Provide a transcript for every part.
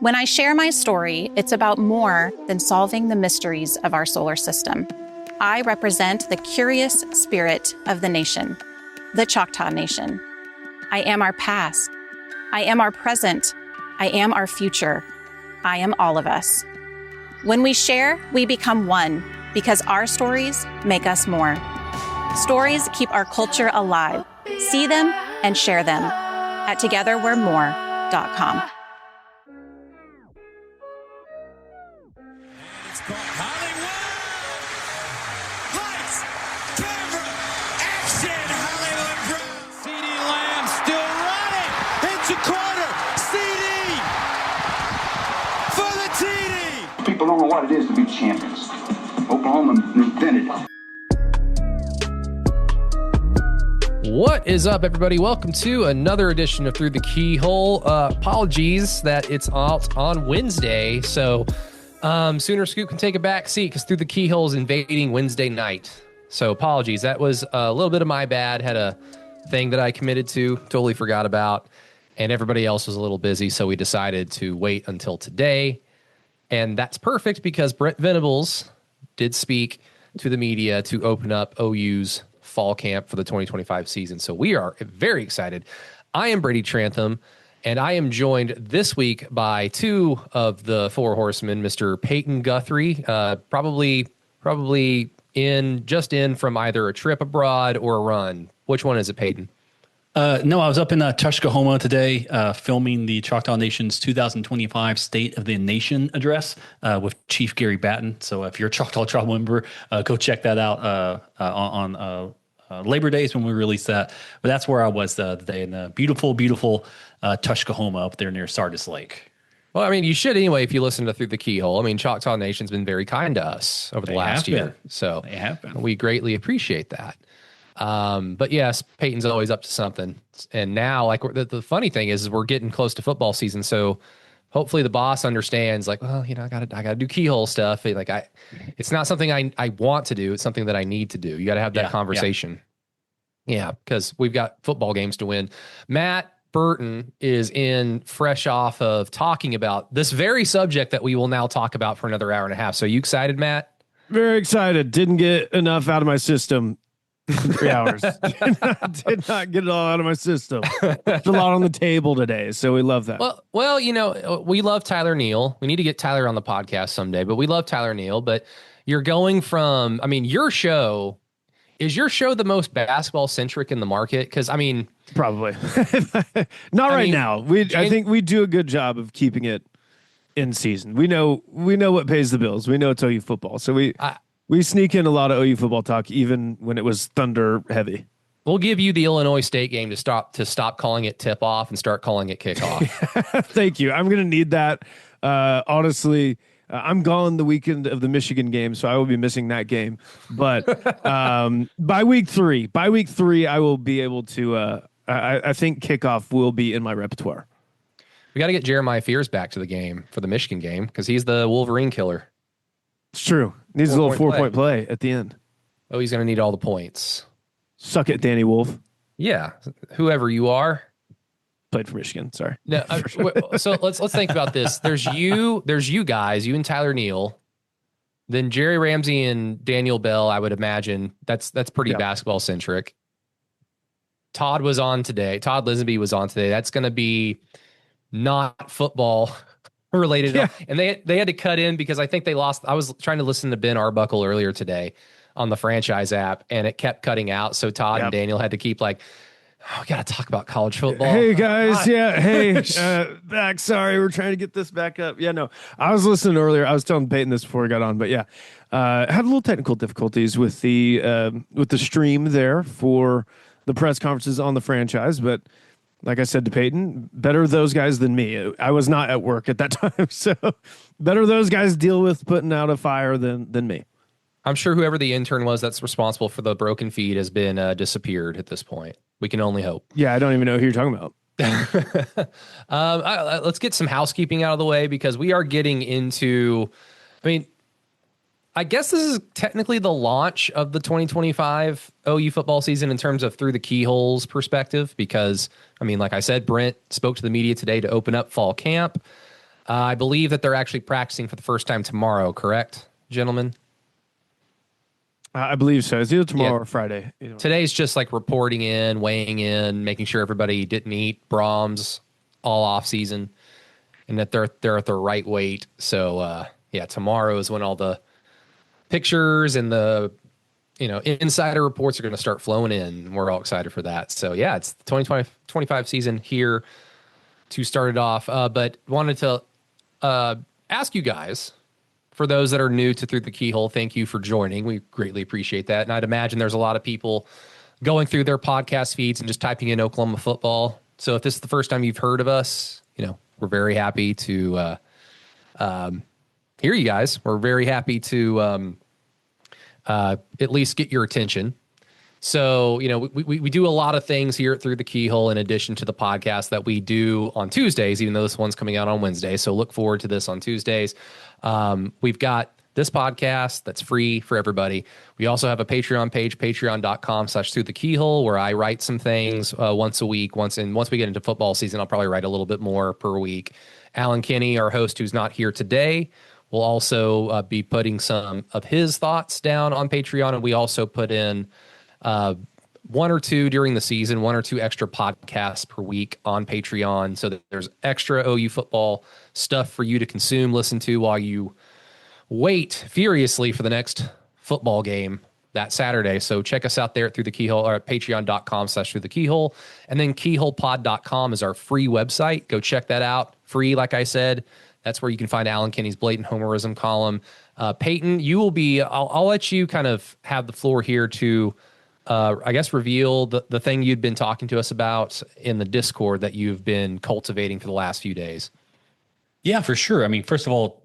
When I share my story, it's about more than solving the mysteries of our solar system. I represent the curious spirit of the nation, the Choctaw Nation. I am our past. I am our present. I am our future. I am all of us. When we share, we become one because our stories make us more. Stories keep our culture alive. See them and share them at togetherwe'remore.com. People don't know what it is to be champions. Oklahoma invented it. What is up, everybody? Welcome to another edition of Through the Keyhole. Apologies that it's out on Wednesday, so Sooner Scoop can take a back seat because Through the Keyhole is invading Wednesday night. So apologies. That was a little bit of my bad. Had a thing that I committed to, totally forgot about, and everybody else was a little busy, so we decided to wait until today. And that's perfect because Brent Venables did speak to the media to open up OU's fall camp for the 2025 season. So we are very excited. I am Brady Trantham, and I am joined this week by two of the four horsemen, Mr. Payton Guthrie, probably in from either a trip abroad or a run. Which one is it, Payton? No, I was up in Tuskahoma today filming the Choctaw Nation's 2025 State of the Nation address with Chief Gary Batten. So if you're a Choctaw Tribe member, go check that out on Labor Days when we release that. But that's where I was today in the beautiful Tuskahoma up there near Sardis Lake. Well, I mean, you should anyway if you listen to Through the Keyhole. I mean, Choctaw Nation's been very kind to us over the last year. So they have been. We greatly appreciate that. But yes, Peyton's always up to something. And now, like, the funny thing is we're getting close to football season. So hopefully the boss understands, like, well, I gotta do keyhole stuff. Like, it's not something I want to do. It's something that I need to do. You got to have that conversation. Yeah. Because we've got football games to win. Matt Burton is in fresh off of talking about this very subject that we will now talk about for another hour and a half. So you excited, Matt? Very excited. Didn't get enough out of my system. 3 hours. Did not get it all out of my system. There's a lot on the table today, so we love that. Well, we love Tyler Neal. We need to get Tyler on the podcast someday, but we love Tyler Neal. But you're going from, I mean, your show the most basketball centric in the market? Because I mean, probably not right now. I think we do a good job of keeping it in season. We know what pays the bills. We know it's OU football, so we sneak in a lot of OU football talk, even when it was thunder heavy. We'll give you the Illinois State game to stop calling it tip off and start calling it kickoff. Thank you. I'm going to need that. Honestly, I'm gone the weekend of the Michigan game, so I will be missing that game. But by week three, I will be able to. I think kickoff will be in my repertoire. We got to get Jeremiah Fears back to the game for the Michigan game because he's the Wolverine killer. It's true. Needs a little 4-point play at the end. Oh, he's going to need all the points. Suck it, Danny Wolf. Yeah, whoever you are. Played for Michigan. Sorry. No, so let's think about this. There's you guys, you and Tyler Neal. Then Jerry Ramsey and Daniel Bell. I would imagine that's pretty basketball centric. Todd was on today. Todd Lisenby was on today. That's going to be not football related. Yeah. And they had to cut in because I think they lost. I was trying to listen to Ben Arbuckle earlier today on the franchise app and it kept cutting out. So Todd and Daniel had to keep like, we got to talk about college football. Hey guys. Yeah. Hey, back. Sorry. We're trying to get this back up. Yeah, no, I was listening earlier. I was telling Peyton this before we got on, but yeah, had a little technical difficulties with the stream there for the press conferences on the franchise, but like I said to Peyton, better those guys than me. I was not at work at that time, so better those guys deal with putting out a fire than me. I'm sure whoever the intern was that's responsible for the broken feed has been disappeared at this point. We can only hope. Yeah, I don't even know who you're talking about. Let's get some housekeeping out of the way because we are getting into, I mean, I guess this is technically the launch of the 2025 OU football season in terms of through the keyholes perspective, because, I mean, like I said, Brent spoke to the media today to open up fall camp. I believe that they're actually practicing for the first time tomorrow, correct, gentlemen? I believe so. It's either tomorrow Yeah. or Friday. Today's just like reporting in, weighing in, making sure everybody didn't eat Brahms all off season and that they're at the right weight. So yeah, tomorrow is when all the pictures and the insider reports are going to start flowing in. We're all excited for that. So yeah, it's the 2025 season here to start it off. But wanted to ask you guys, for those that are new to Through the Keyhole, thank you for joining. We greatly appreciate that. And I'd imagine there's a lot of people going through their podcast feeds and just typing in Oklahoma football. So if this is the first time you've heard of us, we're very happy to hear you guys. We're very happy to at least get your attention. So, we do a lot of things here at Through the Keyhole in addition to the podcast that we do on Tuesdays, even though this one's coming out on Wednesday. So look forward to this on Tuesdays. We've got this podcast that's free for everybody. We also have a Patreon page, patreon.com/Through the Keyhole, where I write some things once a week. Once we get into football season, I'll probably write a little bit more per week. Alan Kinney, our host, who's not here today, will also be putting some of his thoughts down on Patreon. And we also put in one or two during the season, one or two extra podcasts per week on Patreon, so that there's extra OU football stuff for you to consume, listen to while you wait furiously for the next football game that Saturday. So check us out there at Through the Keyhole, or at patreon.com/Through the Keyhole. And then keyholepod.com is our free website. Go check that out. Free, like I said. That's where you can find Alan Kinney's blatant homerism column. Payton, you will be, I'll let you kind of have the floor here to I guess reveal the thing you'd been talking to us about in the Discord that you've been cultivating for the last few days. Yeah, for sure. I mean, first of all,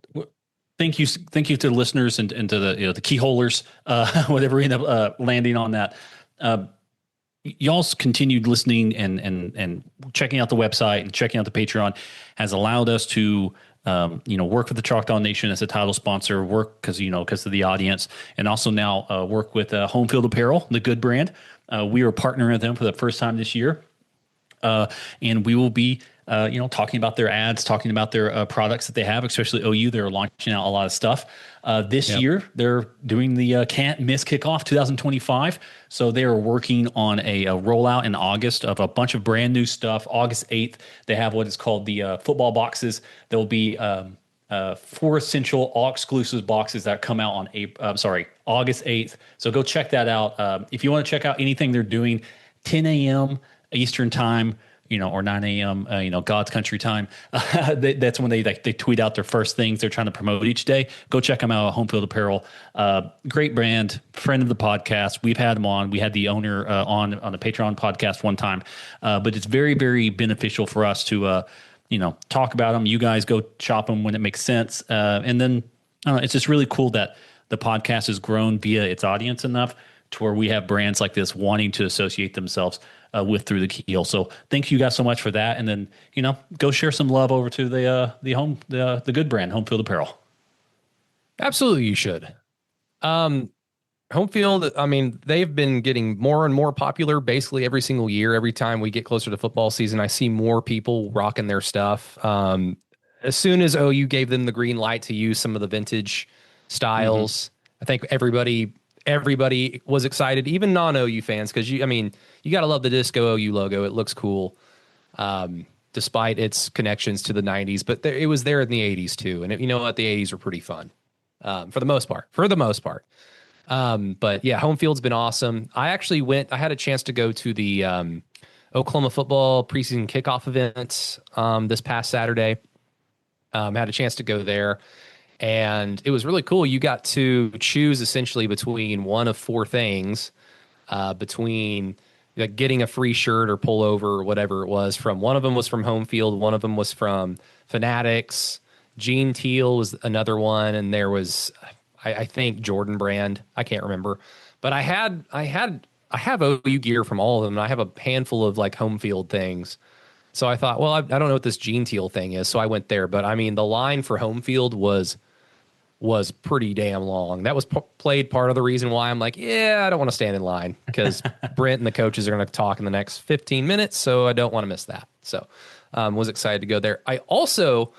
thank you to the listeners and to the the keyholers, whatever we end up landing on that. Y'all's continued listening and checking out the website and checking out the Patreon has allowed us to work with the Choctaw Nation as a title sponsor, work because of the audience, and also now work with Home Field Apparel, the good brand. We are partnering with them for the first time this year, and we will be talking about their ads, talking about their products that they have, especially OU. They're launching out a lot of stuff. This year, they're doing the Can't Miss Kickoff 2025. So they are working on a rollout in August of a bunch of brand new stuff. August 8th, they have what is called the football boxes. There will be 4 essential all-exclusive boxes that come out on August 8th. So go check that out. If you want to check out anything they're doing, 10 a.m. Eastern time, or 9 a.m., God's country time. That's when they tweet out their first things they're trying to promote each day. Go check them out at Home Field Apparel. Great brand, friend of the podcast. We've had them on. We had the owner on the Patreon podcast one time. But it's very, very beneficial for us to, talk about them. You guys go shop them when it makes sense. And then it's just really cool that the podcast has grown via its audience enough to where we have brands like this wanting to associate themselves with Through the Keyhole. So thank you guys so much for that. And then, go share some love over to the good brand, Home Field Apparel. Absolutely, you should. Home Field, I mean, they've been getting more and more popular basically every single year. Every time we get closer to football season, I see more people rocking their stuff. As soon as OU gave them the green light to use some of the vintage styles, I think everybody was excited, even non-OU fans, because you got to love the Disco OU logo. It looks cool, despite its connections to the 90s. But it was there in the 80s too, and the 80s were pretty fun for the most part. But yeah, Home Field's been awesome. I had a chance to go to the Oklahoma football preseason kickoff event this past Saturday. Had a chance to go there. And it was really cool. You got to choose essentially between one of 4 things, between getting a free shirt or pullover or whatever it was from. One of them was from Home Field. One of them was from Fanatics. Gene Teal was another one. And there was, I think, Jordan Brand. I can't remember. But I have OU gear from all of them. And I have a handful of Home Field things. So I thought, well, I don't know what this Gene Teal thing is. So I went there. But I mean, the line for Home Field was pretty damn long. That was played part of the reason why I'm like, I don't want to stand in line, because Brent and the coaches are going to talk in the next 15 minutes. So I don't want to miss that. So was excited to go there. I also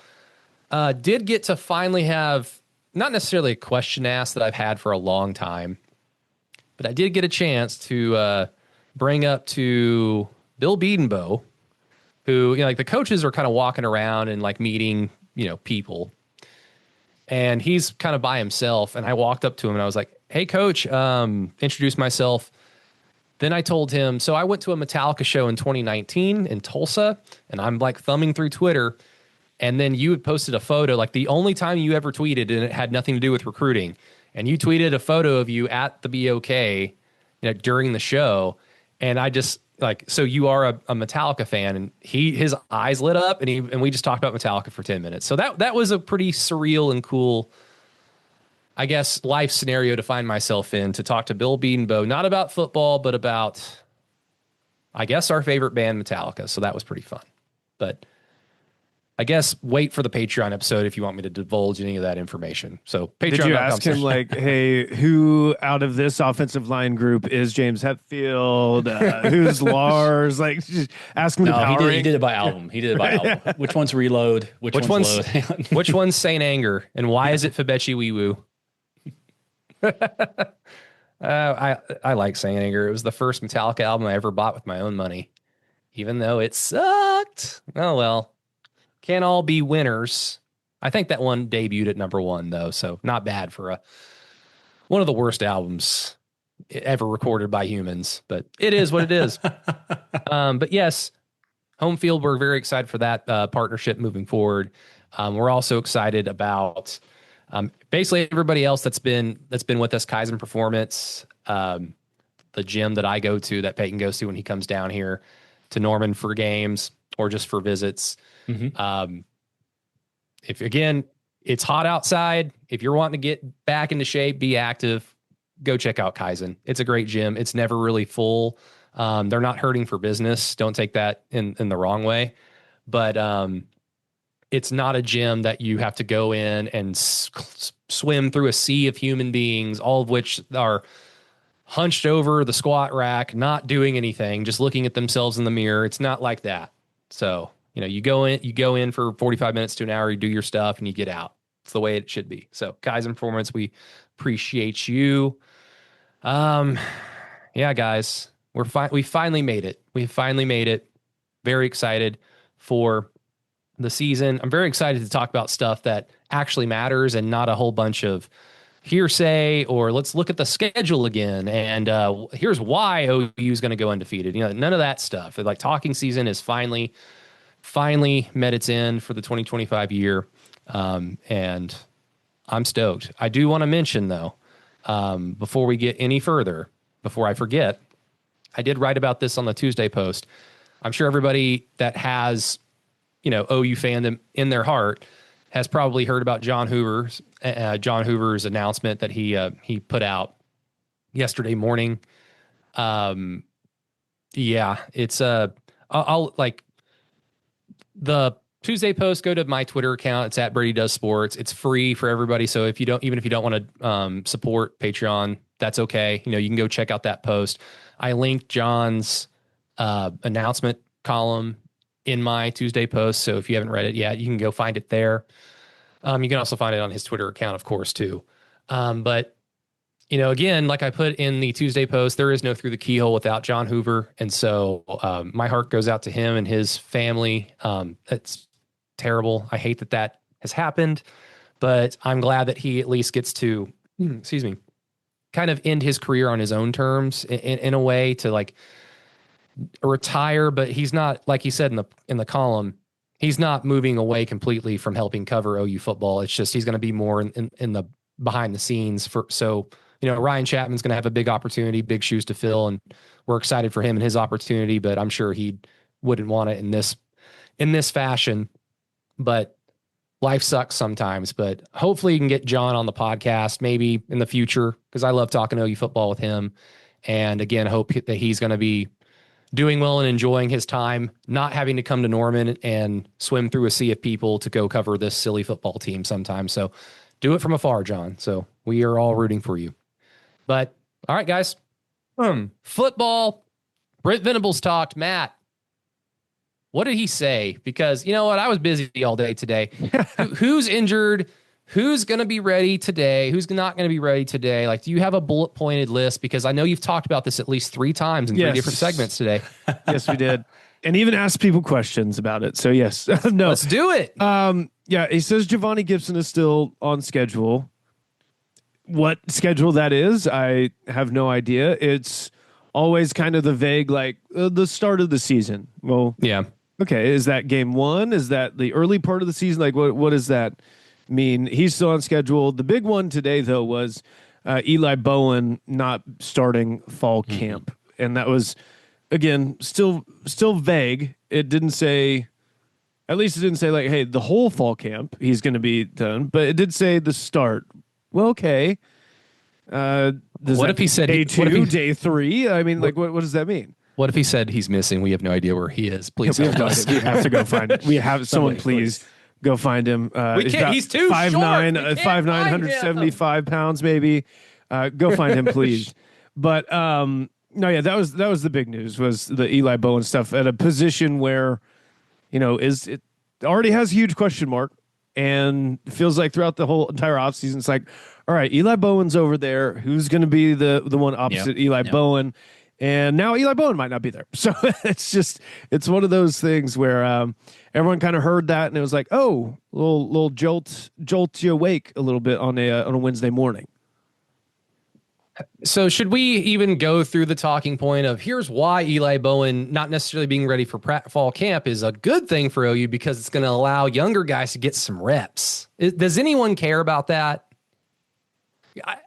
Did get to finally have not necessarily a question asked that I've had for a long time, but I did get a chance to bring up to Bill Bedenbow, who, like the coaches are kind of walking around and like meeting, people. And he's kind of by himself. And I walked up to him and I was like, "Hey, coach," introduced myself. Then I told him, so I went to a Metallica show in 2019 in Tulsa, and I'm like thumbing through Twitter. And then you had posted a photo, like the only time you ever tweeted, and it had nothing to do with recruiting. And you tweeted a photo of you at the BOK, during the show. And I just like, so you are a Metallica fan, and his eyes lit up, and we just talked about Metallica for 10 minutes. So that was a pretty surreal and cool, I guess, life scenario to find myself in, to talk to Bill Bedenbow, not about football, but about, I guess, our favorite band, Metallica. So that was pretty fun. But I guess wait for the Patreon episode if you want me to divulge any of that information. So Patreon. Did you ask him like, "Hey, who out of this offensive line group is James Hetfield? Who's Lars?" Like, just ask him. No, he did it by album. He did it by album. Which one's Reload? Which one's Load? Which one's Saint Anger? And why is it Fabechi Wee Woo? I like Saint Anger. It was the first Metallica album I ever bought with my own money, even though it sucked. Oh well. Can't all be winners. I think that one debuted at number 1, though, so not bad for one of the worst albums ever recorded by humans. But it is what it is. But yes, home field. We're very excited for that partnership moving forward. We're also excited about basically everybody else that's been with us. Kaizen Performance, the gym that I go to, that Payton goes to when he comes down here to Norman for games or just for visits. Mm-hmm. If again, it's hot outside, if you're wanting to get back into shape, be active, go check out Kaizen. It's a great gym. It's never really full. They're not hurting for business. Don't take that in the wrong way, but it's not a gym that you have to go in and swim through a sea of human beings, all of which are hunched over the squat rack, not doing anything, just looking at themselves in the mirror. It's not like that. So, you go in for 45 minutes to an hour, you do your stuff, and you get out. It's the way it should be. So, Kaizen Performance, we appreciate you. Yeah, guys, we finally made it. We finally made it. Very excited for the season. I'm very excited to talk about stuff that actually matters and not a whole bunch of hearsay or let's look at the schedule again and here's why OU is going to go undefeated. None of that stuff. Like, talking season is finally met its end for the 2025 year. And I'm stoked. I do want to mention, though, before we get any further, before I forget, I did write about this on the Tuesday post. I'm sure everybody that has, OU fandom in their heart has probably heard about John Hoover's announcement that he put out yesterday morning. Yeah, it's I'll like the Tuesday post. Go to my Twitter account. It's at Brady Does Sports. It's free for everybody. So if you don't want to support Patreon, that's okay. You can go check out that post. I linked John's announcement column in my Tuesday post. So if you haven't read it yet, you can go find it there. You can also find it on his Twitter account, of course, too. But, again, like I put in the Tuesday post, there is no Through the Keyhole without John Hoover. And so my heart goes out to him and his family. It's terrible. I hate that has happened, but I'm glad that he at least gets to, kind of end his career on his own terms in a way, to like retire. But he's not, like he said in the column, he's not moving away completely from helping cover OU football. It's just he's going to be more in the behind the scenes. So Ryan Chapman's going to have a big opportunity, big shoes to fill, and we're excited for him and his opportunity. But I'm sure he wouldn't want it in this fashion. But life sucks sometimes. But hopefully you can get John on the podcast maybe in the future, because I love talking OU football with him. And again, hope that he's going to be doing well and enjoying his time, not having to come to Norman and swim through a sea of people to go cover this silly football team sometimes. So do it from afar, John. So we are all rooting for you. But all right, guys, football. Brent Venables talked. Matt, What did he say? Because you know what? I was busy all day today. Who's injured? Who's going to be ready today? Who's not going to be ready today? Like, do you have a bullet pointed list? Because I know you've talked about this at least 3 times in 3 different segments today. Yes, we did. And even asked people questions about it. So yes, no, let's do it. Yeah, he says Giovanni Gibson is still on schedule. What schedule that is, I have no idea. It's always kind of the vague, like the start of the season. Well, yeah. Okay, is that game 1? Is that the early part of the season? Like, what does that mean? He's still on schedule. The big one today, though, was Eli Bowen not starting fall camp, and that was, again, still vague. It didn't say, at least it didn't say like, hey, the whole fall camp he's going to be done, but it did say the start. Well, okay. What if he said day 2, day 3? I mean, like, what does that mean? What if he said he's missing? We have no idea where he is. Please help us. We have to go find him. We have someone, please go find him. We can't. He's too 5'9", short. 5'9", 175 pounds, maybe. Go find him, please. But no, yeah, that was the big news, was the Eli Bowen stuff at a position where, it already has a huge question mark, and it feels like throughout the whole entire offseason, it's like, all right, Eli Bowen's over there. Who's going to be the one opposite Eli Bowen? And now Eli Bowen might not be there. So it's one of those things where everyone kind of heard that, and it was like, oh, little jolt you awake a little bit on a Wednesday morning. So should we even go through the talking point of here's why Eli Bowen not necessarily being ready for fall camp is a good thing for OU, because it's going to allow younger guys to get some reps. Does anyone care about that?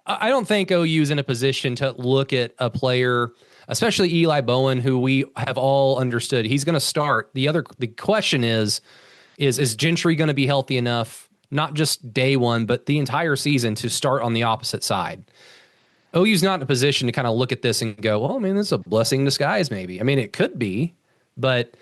I don't think OU is in a position to look at a player, especially Eli Bowen, who we have all understood he's going to start. The question is Gentry going to be healthy enough, not just day 1, but the entire season, to start on the opposite side? OU's not in a position to kind of look at this and go, well, I mean, this is a blessing in disguise, maybe. I mean, it could be, but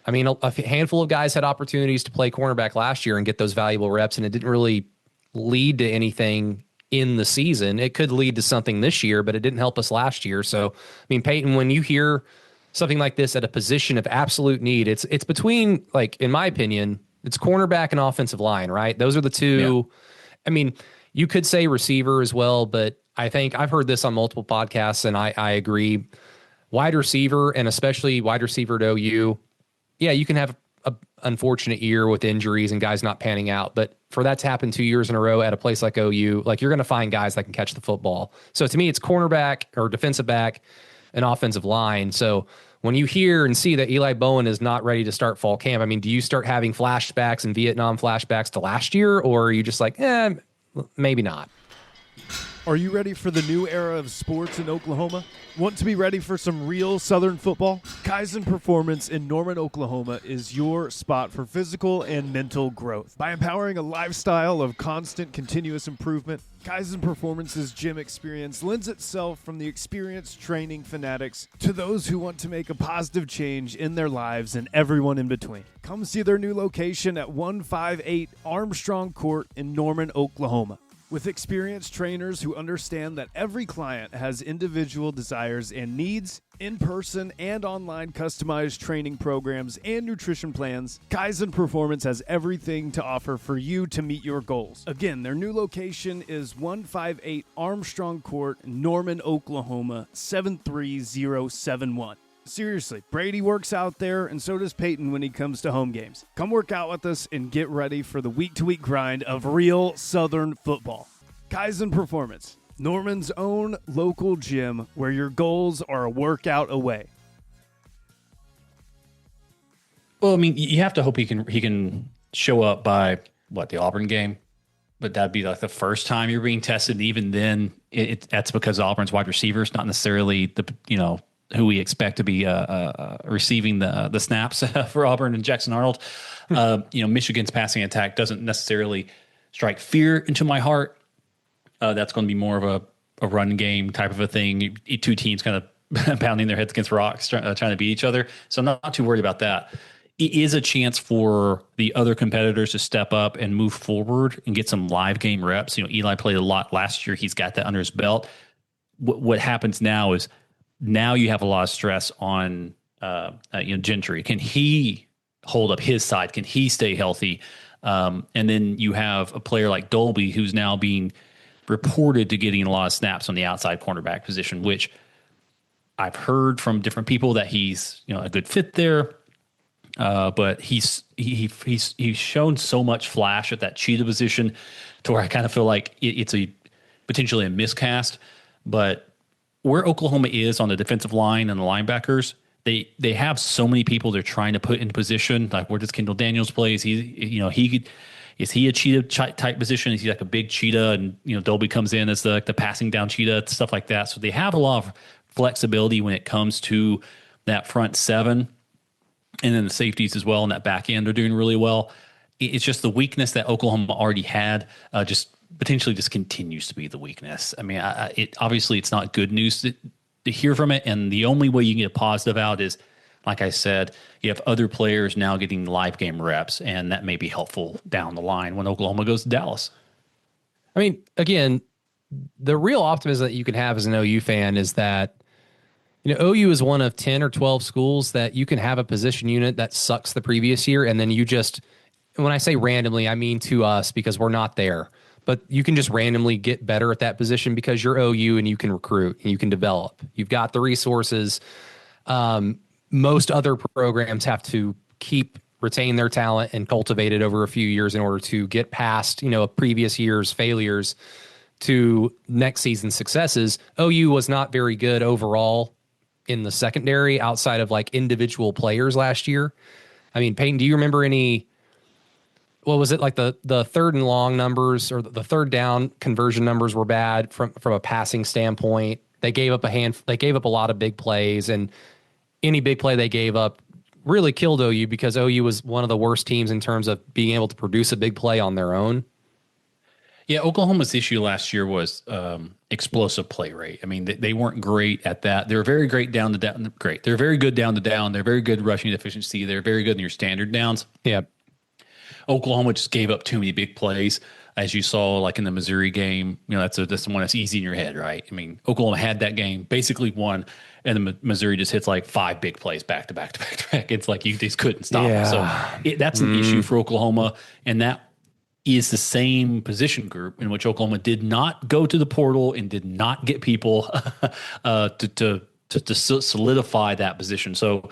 I mean, a handful of guys had opportunities to play cornerback last year and get those valuable reps, and it didn't really lead to anything in the season. It could lead to something this year, but it didn't help us last year. So, I mean, Payton, when you hear something like this at a position of absolute need, it's between, like, in my opinion, it's cornerback and offensive line, right? Those are the two. Yeah. I mean, you could say receiver as well, but I think I've heard this on multiple podcasts, and I agree. Wide receiver, and especially wide receiver at OU, yeah, you can have an unfortunate year with injuries and guys not panning out, but for that to happen 2 years in a row at a place like OU, like, you're going to find guys that can catch the football. So to me, it's cornerback or defensive back and offensive line. So when you hear and see that Eli Bowen is not ready to start fall camp, I mean, do you start having flashbacks and Vietnam flashbacks to last year, or are you just like, maybe not? Are you ready for the new era of sports in Oklahoma? Want to be ready for some real Southern football? Kaizen Performance in Norman, Oklahoma is your spot for physical and mental growth. By empowering a lifestyle of constant, continuous improvement, Kaizen Performance's gym experience lends itself from the experienced training fanatics to those who want to make a positive change in their lives and everyone in between. Come see their new location at 158 Armstrong Court in Norman, Oklahoma. With experienced trainers who understand that every client has individual desires and needs, in-person and online customized training programs and nutrition plans, Kaizen Performance has everything to offer for you to meet your goals. Again, their new location is 158 Armstrong Court, Norman, Oklahoma, 73071. Seriously, Brady works out there, and so does Payton when he comes to home games. Come work out with us and get ready for the week-to-week grind of real Southern football. Kaizen Performance, Norman's own local gym where your goals are a workout away. Well, I mean, you have to hope he can show up by the Auburn game, but that'd be like the first time you're being tested. And even then, that's because Auburn's wide receivers, not necessarily who we expect to be receiving the snaps for Auburn and Jackson Arnold. Michigan's passing attack doesn't necessarily strike fear into my heart. That's going to be more of a run game type of a thing. Two teams kind of pounding their heads against rocks, trying to beat each other. So I'm not too worried about that. It is a chance for the other competitors to step up and move forward and get some live game reps. Eli played a lot last year. He's got that under his belt. What happens now is, now you have a lot of stress on Gentry. Can he hold up his side? Can he stay healthy? And then you have a player like Dolby, who's now being reported to getting a lot of snaps on the outside cornerback position, which I've heard from different people that he's a good fit there. But he's shown so much flash at that cheetah position to where I kind of feel like it's potentially a miscast. But where Oklahoma is on the defensive line and the linebackers, they have so many people they're trying to put in position. Like, where does Kendall Daniels play? Is he a cheetah type position? Is he like a big cheetah? And Dolby comes in as the passing down cheetah, stuff like that. So they have a lot of flexibility when it comes to that front seven, and then the safeties as well. And that back end are doing really well. It's just the weakness that Oklahoma already had, just potentially just continues to be the weakness. I mean, obviously it's not good news to hear from it. And the only way you can get positive out is, like I said, you have other players now getting live game reps, and that may be helpful down the line when Oklahoma goes to Dallas. I mean, again, the real optimism that you can have as an OU fan is that, OU is one of 10 or 12 schools that you can have a position unit that sucks the previous year. And then you just, when I say randomly, I mean to us, because we're not there, but you can just randomly get better at that position because you're OU and you can recruit and you can develop. You've got the resources. Most other programs have to retain their talent and cultivate it over a few years in order to get past, a previous year's failures to next season's successes. OU was not very good overall in the secondary outside of like individual players last year. I mean, Payton, do you remember what was it, like the third and long numbers or the third down conversion numbers were bad from a passing standpoint. They gave up a lot of big plays, and any big play they gave up really killed OU because OU was one of the worst teams in terms of being able to produce a big play on their own. Yeah, Oklahoma's issue last year was explosive play rate. I mean, they weren't great at that. They were very great down to down. Great. They're very good down to down. They're very good rushing efficiency. They're very good in your standard downs. Yeah. Oklahoma just gave up too many big plays, as you saw, like in the Missouri game. That's the one that's easy in your head, right? I mean, Oklahoma had that game, basically won, and the Missouri just hits like 5 big plays back to back to back to back. It's like you just couldn't stop them. So that's an issue for Oklahoma, and that is the same position group in which Oklahoma did not go to the portal and did not get people to solidify that position. So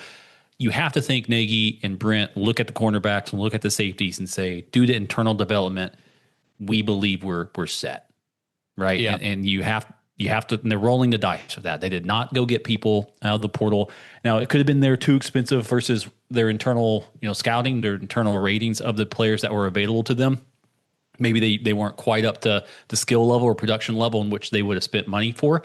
you have to think Nagy and Brent look at the cornerbacks and look at the safeties and say, due to internal development, we believe we're set, right? Yeah. And you have to. And they're rolling the dice with that. They did not go get people out of the portal. Now, it could have been they're too expensive versus their internal, scouting, their internal ratings of the players that were available to them. Maybe they weren't quite up to the skill level or production level in which they would have spent money for.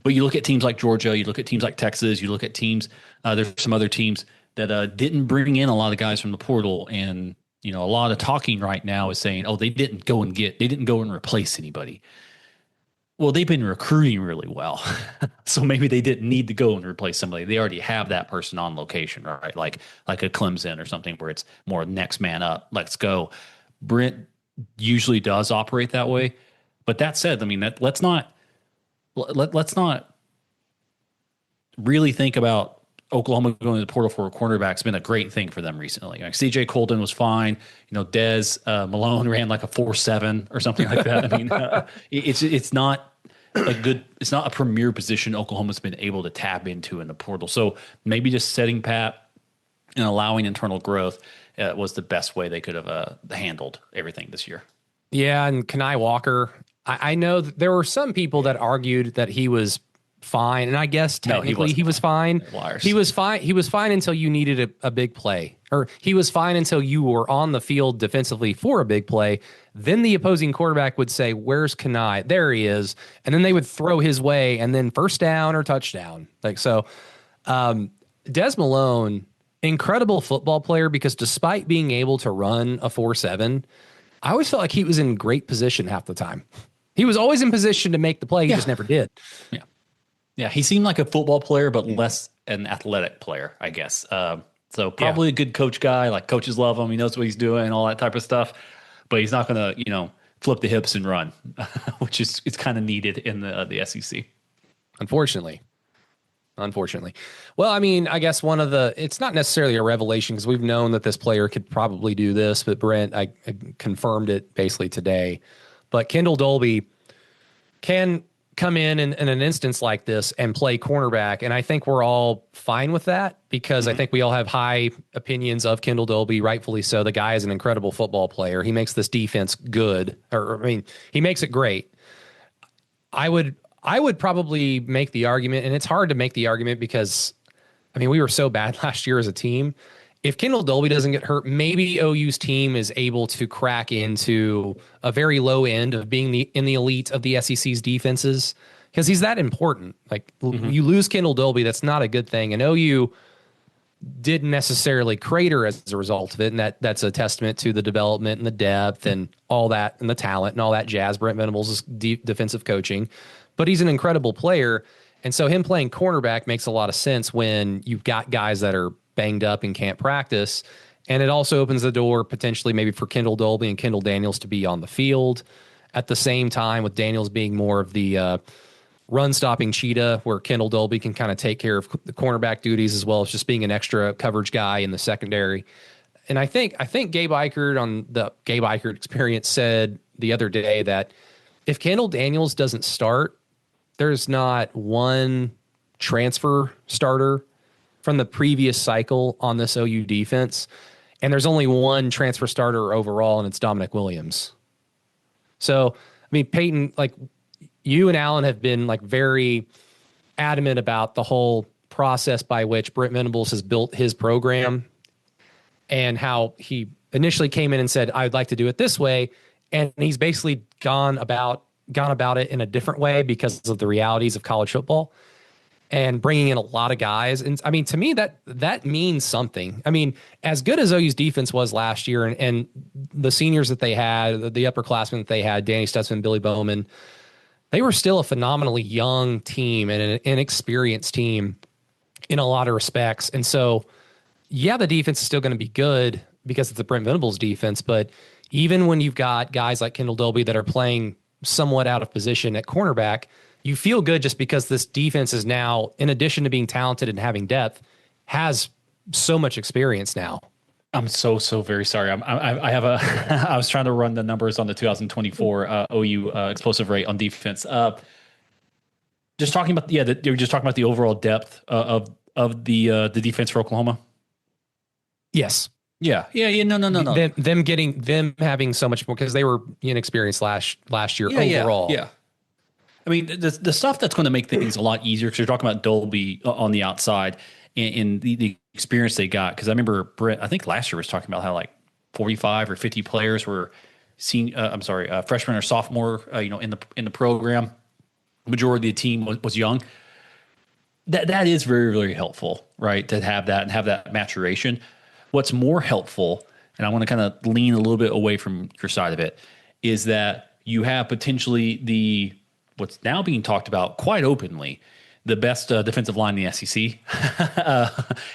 But you look at teams like Georgia, you look at teams like Texas, you look at teams, there's some other teams that didn't bring in a lot of guys from the portal. And, a lot of talking right now is saying, they didn't go and replace anybody. Well, they've been recruiting really well. So maybe they didn't need to go and replace somebody. They already have that person on location, right? Like a Clemson or something where it's more next man up, let's go. Brent usually does operate that way. But that said, I mean, let's not really think about Oklahoma going to the portal for a cornerback. It's been a great thing for them recently. Like CJ Colton was fine. Dez Malone ran like a 4.7 or something like that. I mean, it's not a premier position Oklahoma's been able to tap into in the portal. So maybe just setting pat and allowing internal growth was the best way they could have handled everything this year. Yeah, and Kenai Walker, I know that there were some people that argued that he was fine, and I guess technically he was fine. Liars. He was fine. He was fine until you needed a big play, or he was fine until you were on the field defensively for a big play. Then the opposing quarterback would say, "Where's Kenai? There he is," and then they would throw his way, and then first down or touchdown. Like so, Des Malone, incredible football player because despite being able to run a 4.7, I always felt like he was in great position half the time. He was always in position to make the play. He just never did. Yeah. Yeah. He seemed like a football player, but less an athletic player, I guess. So probably a good coach guy, like coaches love him. He knows what he's doing, all that type of stuff, but he's not going to, flip the hips and run, which is, it's kind of needed in the SEC. Unfortunately. unfortunately. Well, I mean, I guess it's not necessarily a revelation because we've known that this player could probably do this, but Brent, I confirmed it basically today. But Kendall Dolby can come in an instance like this and play cornerback. And I think we're all fine with that because I think we all have high opinions of Kendall Dolby, rightfully so. The guy is an incredible football player. He makes this defense good, he makes it great. I would probably make the argument, and it's hard to make the argument because, I mean, we were so bad last year as a team. If Kendall Dolby doesn't get hurt, maybe OU's team is able to crack into a very low end of being in the elite of the SEC's defenses because he's that important. Like you lose Kendall Dolby, that's not a good thing. And OU didn't necessarily crater as a result of it, and that's a testament to the development and the depth and all that and the talent and all that jazz. Brent Venables' defensive coaching, but he's an incredible player, and so him playing cornerback makes a lot of sense when you've got guys that are banged up and can't practice. And it also opens the door potentially maybe for Kendall Dolby and Kendall Daniels to be on the field at the same time, with Daniels being more of the run stopping cheetah, where Kendall Dolby can kind of take care of the cornerback duties as well as just being an extra coverage guy in the secondary. And I think Gabe Eichert on the Gabe Eichert Experience said the other day that if Kendall Daniels doesn't start, there's not one transfer starter from the previous cycle on this OU defense. And there's only one transfer starter overall, and it's Dominic Williams. So, I mean, Payton, like you and Alan have been like very adamant about the whole process by which Brent Venables has built his program and how he initially came in and said, I'd like to do it this way. And he's basically gone about it in a different way because of the realities of college football and bringing in a lot of guys. And I mean, to me, that means something. I mean, as good as OU's defense was last year and the seniors that they had, the upperclassmen that they had, Danny Stutzman, Billy Bowman, they were still a phenomenally young team and an inexperienced team in a lot of respects. And so, yeah, the defense is still going to be good because it's the Brent Venables defense. But even when you've got guys like Kendall Dolby that are playing somewhat out of position at cornerback, you feel good just because this defense is now, in addition to being talented and having depth, has so much experience now. I'm so very sorry. I have a. I was trying to run the numbers on the 2024 OU explosive rate on defense. Just talking about you were just talking about the overall depth of the defense for Oklahoma. Yes. Yeah. No. Them having so much more because they were inexperienced last year overall. Yeah. I mean, the stuff that's going to make things a lot easier, because you're talking about Dolby on the outside and the experience they got. Because I remember Brett, I think last year was talking about how like 45 or 50 players were freshman or sophomore, in the program. Majority of the team was young. That is very, very helpful, right? To have that and have that maturation. What's more helpful, and I want to kind of lean a little bit away from your side of it, is that you have potentially what's now being talked about quite openly, the best defensive line in the SEC.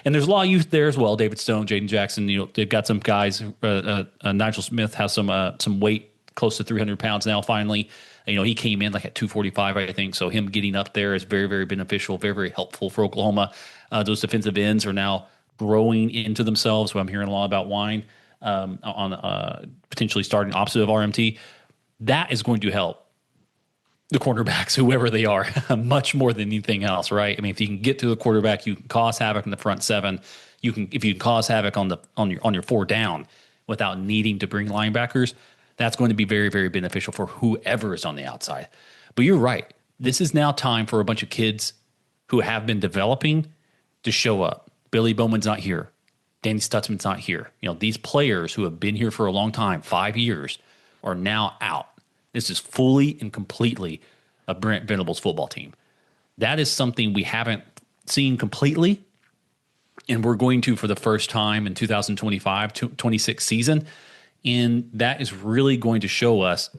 And there's a lot of youth there as well. David Stone, Jaden Jackson, they've got some guys. Nigel Smith has some weight, close to 300 pounds now finally. He came in like at 245, I think. So him getting up there is very, very beneficial, very, very helpful for Oklahoma. Those defensive ends are now growing into themselves. I'm hearing a lot about Wine on potentially starting opposite of RMT. That is going to help the quarterbacks, whoever they are, much more than anything else, right? I mean, if you can get to the quarterback, you can cause havoc in the front seven. If you can cause havoc on your four down without needing to bring linebackers, that's going to be very, very beneficial for whoever is on the outside. But you're right. This is now time for a bunch of kids who have been developing to show up. Billy Bowman's not here. Danny Stutzman's not here. These players who have been here for a long time, 5 years, are now out. This is fully and completely a Brent Venables football team. That is something we haven't seen completely, and we're going to for the first time in 2025-26 season. And that is really going to show us,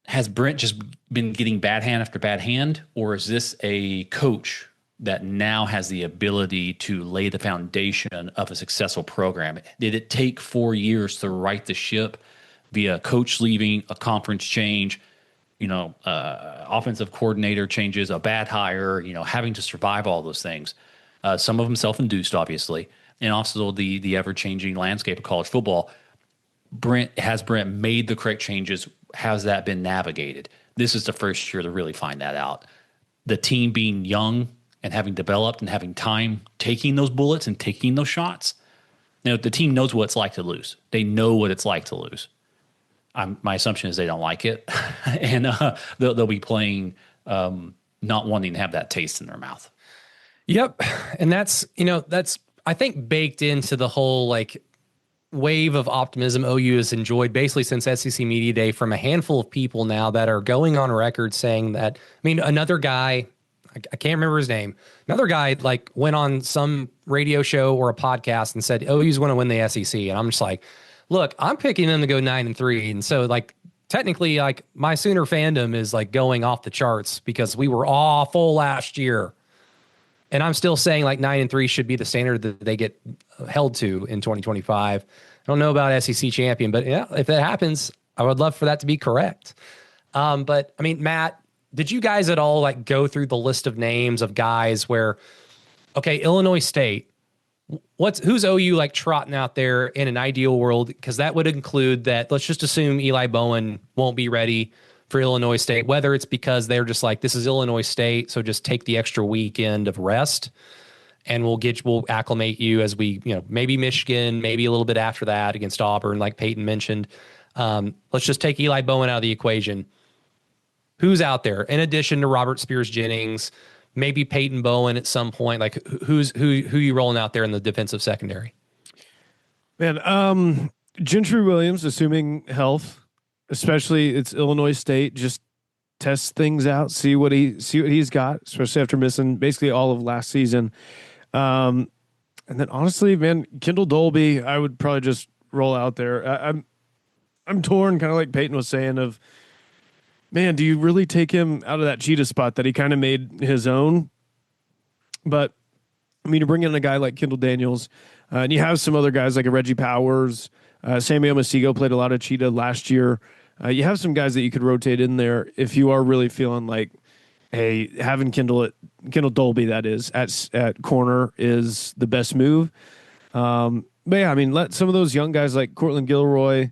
has Brent just been getting bad hand after bad hand, or is this a coach that now has the ability to lay the foundation of a successful program? Did it take 4 years to right the ship via coach leaving, a conference change, offensive coordinator changes, a bad hire, having to survive all those things. Some of them self-induced, obviously, and also the ever-changing landscape of college football. Brent made the correct changes? Has that been navigated? This is the first year to really find that out. The team being young and having developed and having time taking those bullets and taking those shots. The team knows what it's like to lose. They know what it's like to lose. My assumption is they don't like it, and they'll be playing not wanting to have that taste in their mouth. Yep, and that's I think baked into the whole wave of optimism OU has enjoyed basically since SEC Media Day from a handful of people now that are going on record saying that. Another guy, I can't remember his name. Another guy went on some radio show or a podcast and said OU's going to win the SEC, and I'm just like, look, I'm picking them to go 9-3, and so technically my Sooner fandom is going off the charts because we were awful last year. And I'm still saying 9-3 should be the standard that they get held to in 2025. I don't know about SEC champion, but yeah, if that happens, I would love for that to be correct. But Matt, did you guys at all go through the list of names of guys where, okay, Illinois State, who's OU trotting out there in an ideal world? Because that would include that. Let's just assume Eli Bowen won't be ready for Illinois State, whether it's because they're just this is Illinois State, so just take the extra weekend of rest and we'll acclimate you as we, maybe Michigan, maybe a little bit after that against Auburn, like Payton mentioned. Let's just take Eli Bowen out of the equation. Who's out there in addition to Robert Spears Jennings, maybe Peyton Bowen at some point? Who you rolling out there in the defensive secondary? Man, Gentry Williams, assuming health. Especially it's Illinois State, just test things out, see what he's got, especially after missing basically all of last season. And then honestly, man, Kendall Dolby, I would probably just roll out there. I'm torn, kind of like Peyton was saying, of man, do you really take him out of that cheetah spot that he kind of made his own? But you bring in a guy like Kendall Daniels, and you have some other guys like a Reggie Powers. Samuel Masigo played a lot of cheetah last year. You have some guys that you could rotate in there if you are really feeling hey, having Kendall Dolby, that is, at corner is the best move. But yeah, let some of those young guys like Cortland Guillory,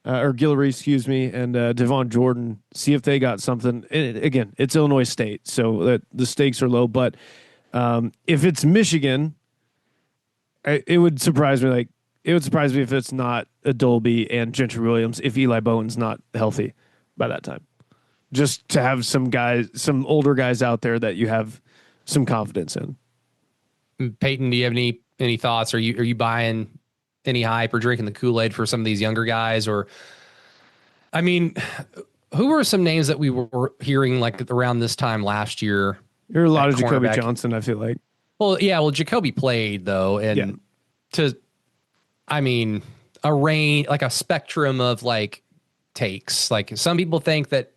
and Devon Jordan see if they got something. Again, it's Illinois State, so that the stakes are low. But if it's Michigan, it would surprise me. It would surprise me if it's not a Dolby and Gentry Williams if Eli Bowen's not healthy by that time. Just to have some older guys out there that you have some confidence in. Peyton, do you have any thoughts? Are you buying any hype or drinking the Kool-Aid for some of these younger guys? Or, who were some names that we were hearing around this time last year? There are a lot of Jacoby Johnson, I feel like. Well, yeah. Well, Jacoby played though, and a range, a spectrum of takes. Some people think that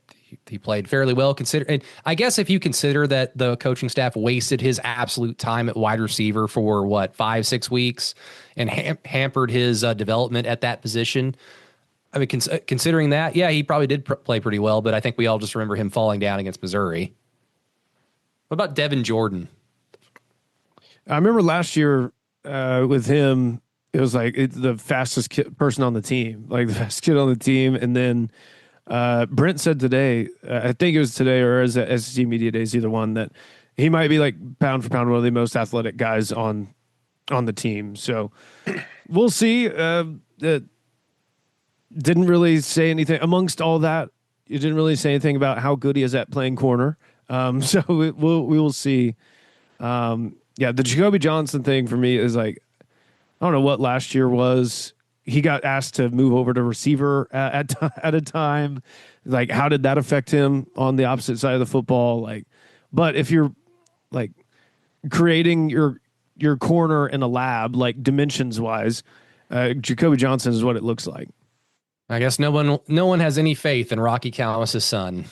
he played fairly well. And I guess if you consider that the coaching staff wasted his absolute time at wide receiver for 5-6 weeks and hampered his development at that position. Considering that, yeah, he probably did play pretty well, but I think we all just remember him falling down against Missouri. What about Devin Jordan? I remember last year with him, it was the fastest person on the team, the fastest kid on the team. And then Brent said today, I think it was today or as SEC Media Days, either one, that he might be pound for pound one of the most athletic guys on the team. So we'll see. Didn't really say anything amongst all that. You didn't really say anything about how good he is at playing corner. So we will see. The Jacoby Johnson thing for me is I don't know what last year was. He got asked to move over to receiver at a time. How did that affect him on the opposite side of the football? But if you're creating your corner in a lab, dimensions wise, Jacoby Johnson is what it looks like. I guess no one has any faith in Rocky Calamus' son.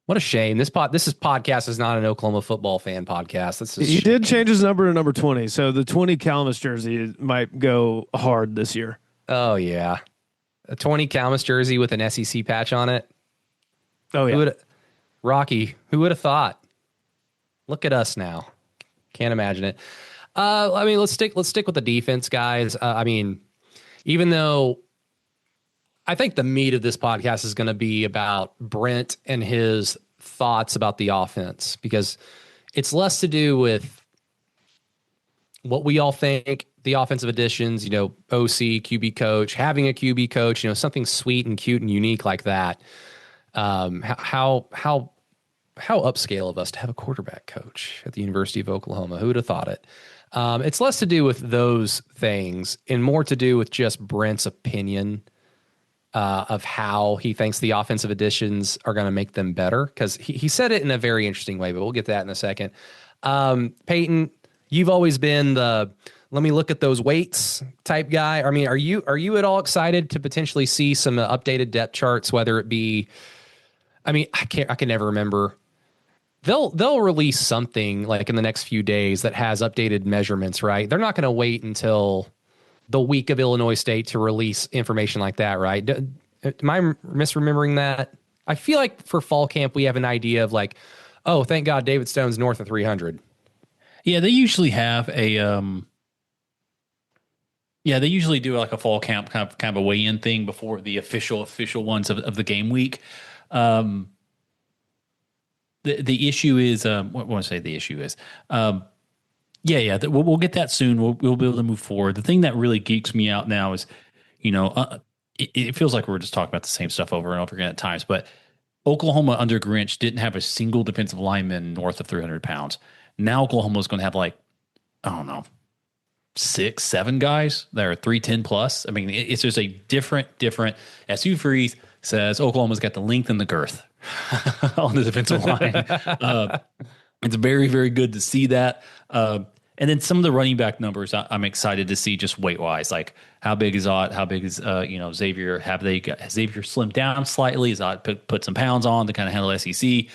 What a shame. This podcast is not an Oklahoma football fan podcast. He did change his number to number 20, so the 20 Calamus jersey might go hard this year. Oh, yeah. A 20 Calamus jersey with an SEC patch on it. Oh yeah. Rocky, who would have thought? Look at us now. Can't imagine it. I mean, let's stick with the defense, guys. I mean, even though I think the meat of this podcast is going to be about Brent and his thoughts about the offense, because it's less to do with what we all think the offensive additions, OC, QB coach, having a QB coach, something sweet and cute and unique like that. How upscale of us to have a quarterback coach at the University of Oklahoma. Who would have thought it? It's less to do with those things and more to do with just Brent's opinion of how he thinks the offensive additions are going to make them better. Because he said it in a very interesting way, but we'll get to that in a second. Payton, you've always been the let me look at those weights type guy. I mean, are you at all excited to potentially see some updated depth charts, whether it be, I mean, I can never remember. They'll release something like in the next few days that has updated measurements, right? They're not going to wait until the week of Illinois State to release information like that, right? Am I misremembering that? I feel like for fall camp, we have an idea of like, oh, thank God David Stone's north of 300. Yeah, they usually have a they usually do like a fall camp kind of a weigh-in thing before the official ones of the game week. The issue is what I want to say the issue is we'll get that soon. We'll be able to move forward. The thing that really geeks me out now is, it feels like we're just talking about the same stuff over and over again at times, but Oklahoma under Grinch didn't have a single defensive lineman north of 300 pounds. Now Oklahoma is going to have like, I don't know, 6, 7 guys that are 310 plus. I mean, it's just a different, as Hugh Freeze says, Oklahoma's got the length and the girth on the defensive line. It's very, very good to see that. And then some of the running back numbers I'm excited to see just weight wise, like how big is Ott? How big is, Xavier? Has Xavier slimmed down slightly? Has Ott put some pounds on to kind of handle SEC?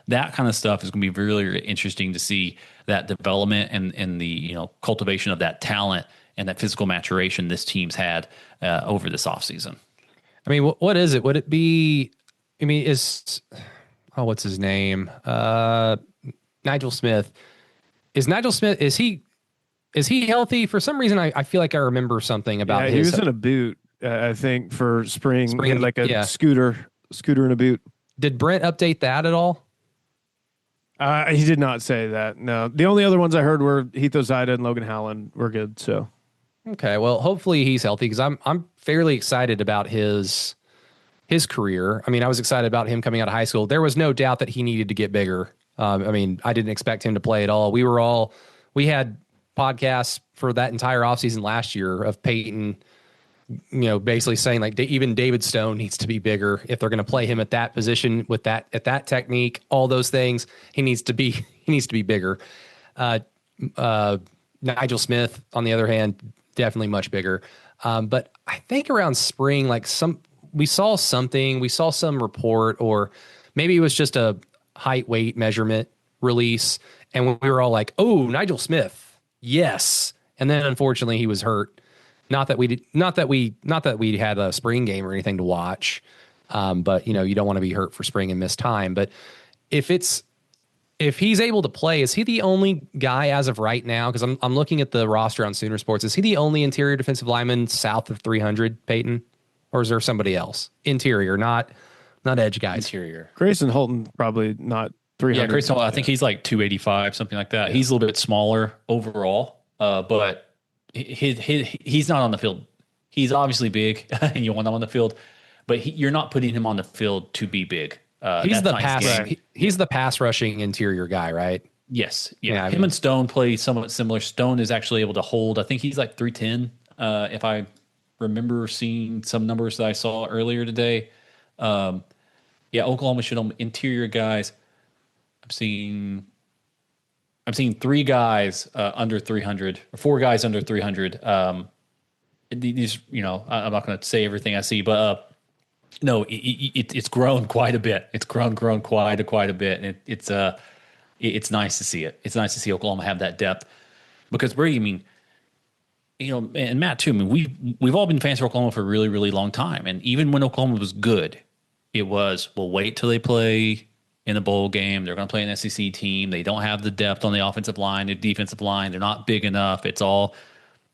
That kind of stuff is going to be really, really interesting to see that development and the cultivation of that talent and that physical maturation this team's had over this offseason. I mean, what is it? Would it be? I mean, what's his name? Nigel Smith. Is Nigel Smith? Is he healthy? For some reason, I feel like I remember something about his. He was in a boot, I think, for spring like a scooter in a boot. Did Brent update that at all? He did not say that. No, the only other ones I heard were Heath Ozida and Logan Howland were good. So, okay, well, hopefully he's healthy because I'm fairly excited about his career. I mean, I was excited about him coming out of high school. There was no doubt that he needed to get bigger. I mean, I didn't expect him to play at all. We had podcasts for that entire offseason last year of Payton, basically saying like even David Stone needs to be bigger if they're going to play him at that position with at that technique, all those things. He needs to be bigger. Nigel Smith, on the other hand, definitely much bigger. But I think around spring, we saw some report, or maybe it was just a height weight measurement release, and we were all like, "Oh, Nigel Smith, yes!" And then unfortunately, he was hurt. Not that we had a spring game or anything to watch, but you don't want to be hurt for spring and miss time. But if he's able to play, is he the only guy as of right now? Because I'm looking at the roster on Sooner Sports. Is he the only interior defensive lineman south of 300, Payton, or is there somebody else? Interior, not edge guys. Interior. Grayson Holton probably not 300. Yeah, Grayson Holton, I think he's like 285, something like that. Yeah. He's a little bit smaller overall, but he's not on the field. He's obviously big, and you want him on the field, but you're not putting him on the field to be big. He's the pass rushing interior guy, right? Yes. Yeah. Him and Stone play somewhat similar. Stone is actually able to hold. I think he's like 310. If I remember seeing some numbers that I saw earlier today. Oklahoma should interior guys. I'm seeing 3 guys under 300, or 4 guys under 300. These, I'm not going to say everything I see, but no, it's grown quite a bit. It's grown quite a bit. And it's nice to see it. It's nice to see Oklahoma have that depth, because Brady, and Matt too. I mean, we've all been fans of Oklahoma for a really, really long time. And even when Oklahoma was good, it was, we'll wait till they play in a bowl game. They're going to play an SEC team. They don't have the depth on the offensive line, the defensive line. They're not big enough. It's all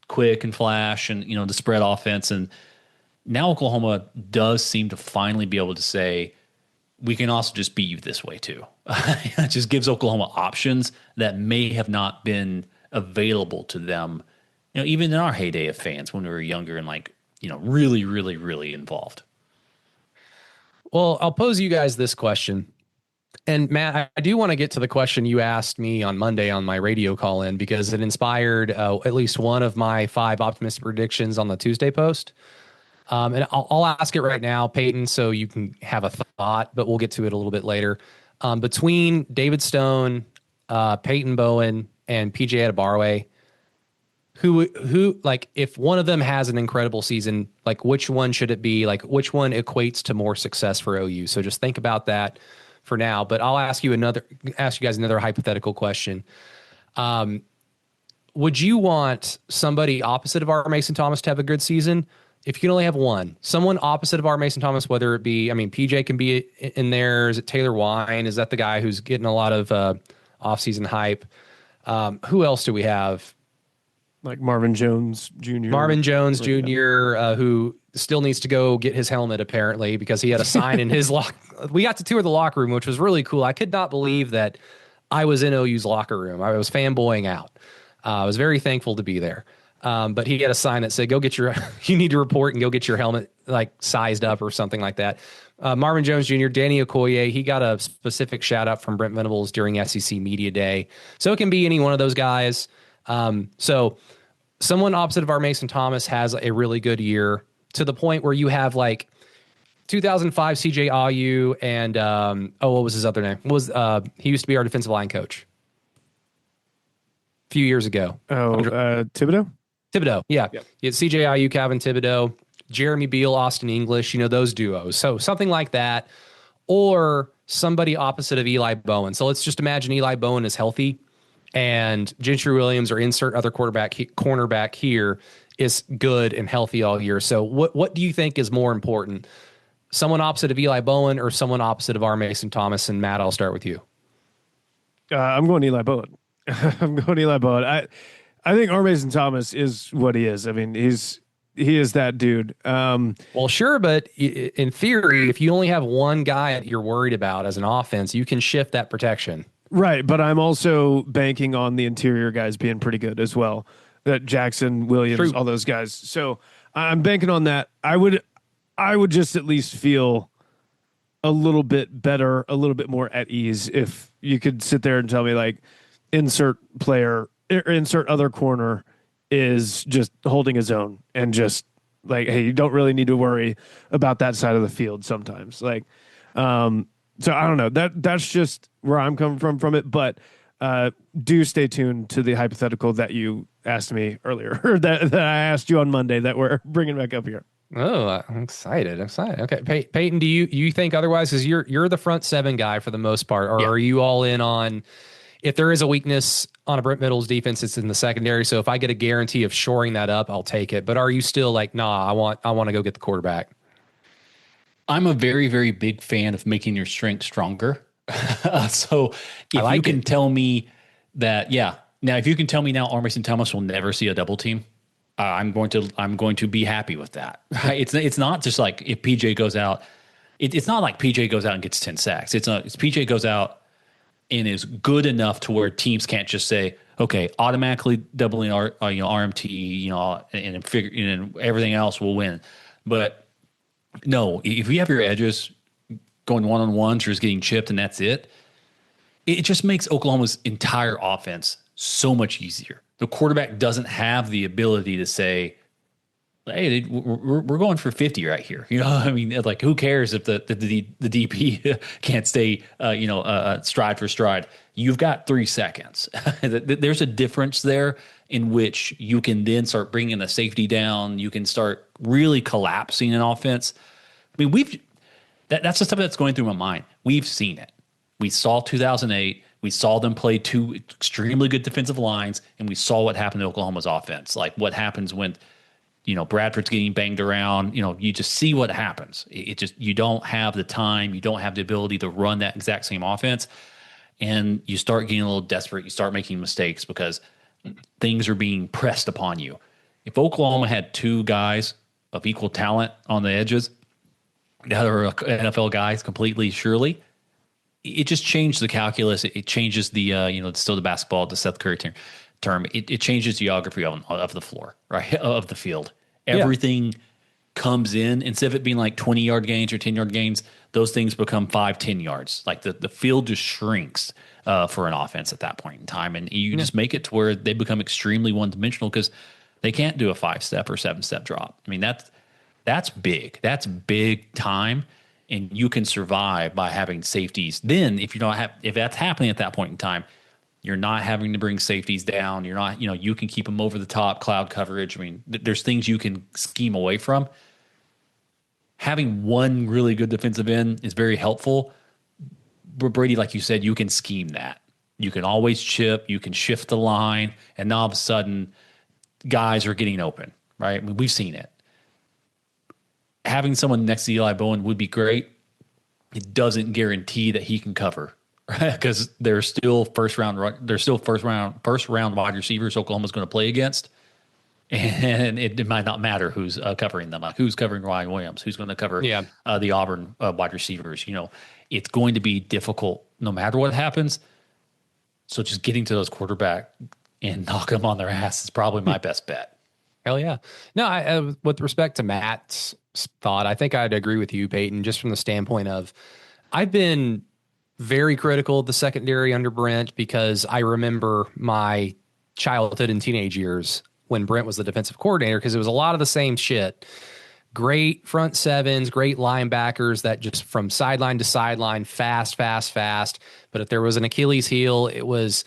quick and flash and, the spread offense. And now Oklahoma does seem to finally be able to say, we can also just beat you this way too. It just gives Oklahoma options that may have not been available to them, even in our heyday of fans when we were younger and really, really, really involved. Well, I'll pose you guys this question. And Matt, I do want to get to the question you asked me on Monday on my radio call in, because it inspired at least one of my 5 optimistic predictions on the Tuesday post. And I'll ask it right now, Payton, so you can have a thought, but we'll get to it a little bit later. Between David Stone, Peyton Bowen, and PJ Adebawore, who like, if one of them has an incredible season, like which one should it be? Like which one equates to more success for OU? So just think about that for now. But I'll ask you guys another hypothetical question. Would you want somebody opposite of R. Mason Thomas to have a good season? If you can only have one, someone opposite of R. Mason Thomas, whether it be, PJ can be in there. Is it Taylor Wine? Is that the guy who's getting a lot of offseason hype? Who else do we have? Like Marvin Jones Jr. Who still needs to go get his helmet, apparently, because he had a sign in his We got to tour the locker room, which was really cool. I could not believe that I was in OU's locker room. I was fanboying out. I was very thankful to be there. But he had a sign that said, you need to report and go get your helmet like sized up or something like that. Marvin Jones Jr., Danny Okoye, he got a specific shout out from Brent Venables during SEC Media Day. So it can be any one of those guys. So someone opposite of our Mason Thomas has a really good year, to the point where you have like 2005 CJ Ayu and, what was his other name? He used to be our defensive line coach a few years ago. Thibodeau? Thibodeau, yeah. You had CJ Ayu, Calvin Thibodeau, Jeremy Beal, Austin English, those duos. So something like that, or somebody opposite of Eli Bowen. So let's just imagine Eli Bowen is healthy and Gentry Williams, or insert other cornerback here, is good and healthy all year. So what do you think is more important? Someone opposite of Eli Bowen or someone opposite of R. Mason Thomas? And Matt, I'll start with you. I'm going Eli Bowen. I think R. Mason Thomas is what he is. He is that dude. Well, sure, but in theory, if you only have one guy that you're worried about as an offense, you can shift that protection. Right, but I'm also banking on the interior guys being pretty good as well. That Jackson, Williams, True. all those guys. So I'm banking on that. I would just at least feel a little bit better, a little bit more at ease if you could sit there and tell me like insert player, insert other corner is just holding his own and just like, hey, you don't really need to worry about that side of the field sometimes. Like, so I don't know, that's just where I'm coming from it. But do stay tuned to the hypothetical that you asked me earlier, or that I asked you on Monday that we're bringing back up here. Oh, I'm excited. Okay, Peyton, do you think otherwise? Because you're the front seven guy for the most part, or are you all in on, if there is a weakness on a Brent Middle's defense, it's in the secondary. So if I get a guarantee of shoring that up, I'll take it. But are you still like, nah, I want to go get the quarterback? I'm a very, very big fan of making your strength stronger. So if you can tell me that, now if you can tell me now, R. Mason Thomas will never see a double team, I'm going to be happy with that. It's not just like if PJ goes out, it's not like PJ goes out and gets 10 sacks. It's PJ goes out and is good enough to where teams can't just say, okay, automatically doubling our RMT, and everything else will win. But no, if you have your edges going one-on-ones or just getting chipped and that's it, it just makes Oklahoma's entire offense so much easier. The quarterback doesn't have the ability to say, hey, we're going for 50 right here. Like, who cares if the DP can't stay, stride for stride? You've got 3 seconds. There's a difference there in which you can then start bringing the safety down. You can start really collapsing an offense. That's the stuff that's going through my mind. We've seen it. We saw 2008. We saw them play 2 extremely good defensive lines, and we saw what happened to Oklahoma's offense. Like what happens when Bradford's getting banged around. You just see what happens. It just, you don't have the time, you don't have the ability to run that exact same offense, and you start getting a little desperate. You start making mistakes because things are being pressed upon you. If Oklahoma had two guys of equal talent on the edges, the other NFL guys completely surely, it just changed the calculus. It changes the still the basketball, the Seth Curry term. It changes geography of the floor, right, of the field. Everything comes in, instead of it being like 20-yard gains or 10-yard gains, those things become 5-10 yards. Like the field just shrinks for an offense at that point in time, and you just make it to where they become extremely one-dimensional because they can't do a 5-step or 7-step drop. I mean, that's big. That's big time, and you can survive by having safeties. Then if that's happening at that point in time, you're not having to bring safeties down. You're not, you can keep them over the top, cloud coverage. I mean, there's things you can scheme away from. Having one really good defensive end is very helpful. But Brady, like you said, you can scheme that. You can always chip. You can shift the line, and now all of a sudden, guys are getting open, right? I mean, we've seen it. Having someone next to Eli Bowen would be great. It doesn't guarantee that he can cover, right? Because there's still first round wide receivers Oklahoma's going to play against, and it might not matter who's covering them. Like who's covering Ryan Williams? Who's going to cover the Auburn wide receivers? It's going to be difficult no matter what happens. So just getting to those quarterback and knocking them on their ass is probably my best bet. Hell yeah. No, I, with respect to Matt's thought, I think I'd agree with you, Payton, just from the standpoint of I've been very critical of the secondary under Brent because I remember my childhood and teenage years when Brent was the defensive coordinator, because it was a lot of the same shit. Great front sevens, great linebackers that just from sideline to sideline, fast. But if there was an Achilles heel, it was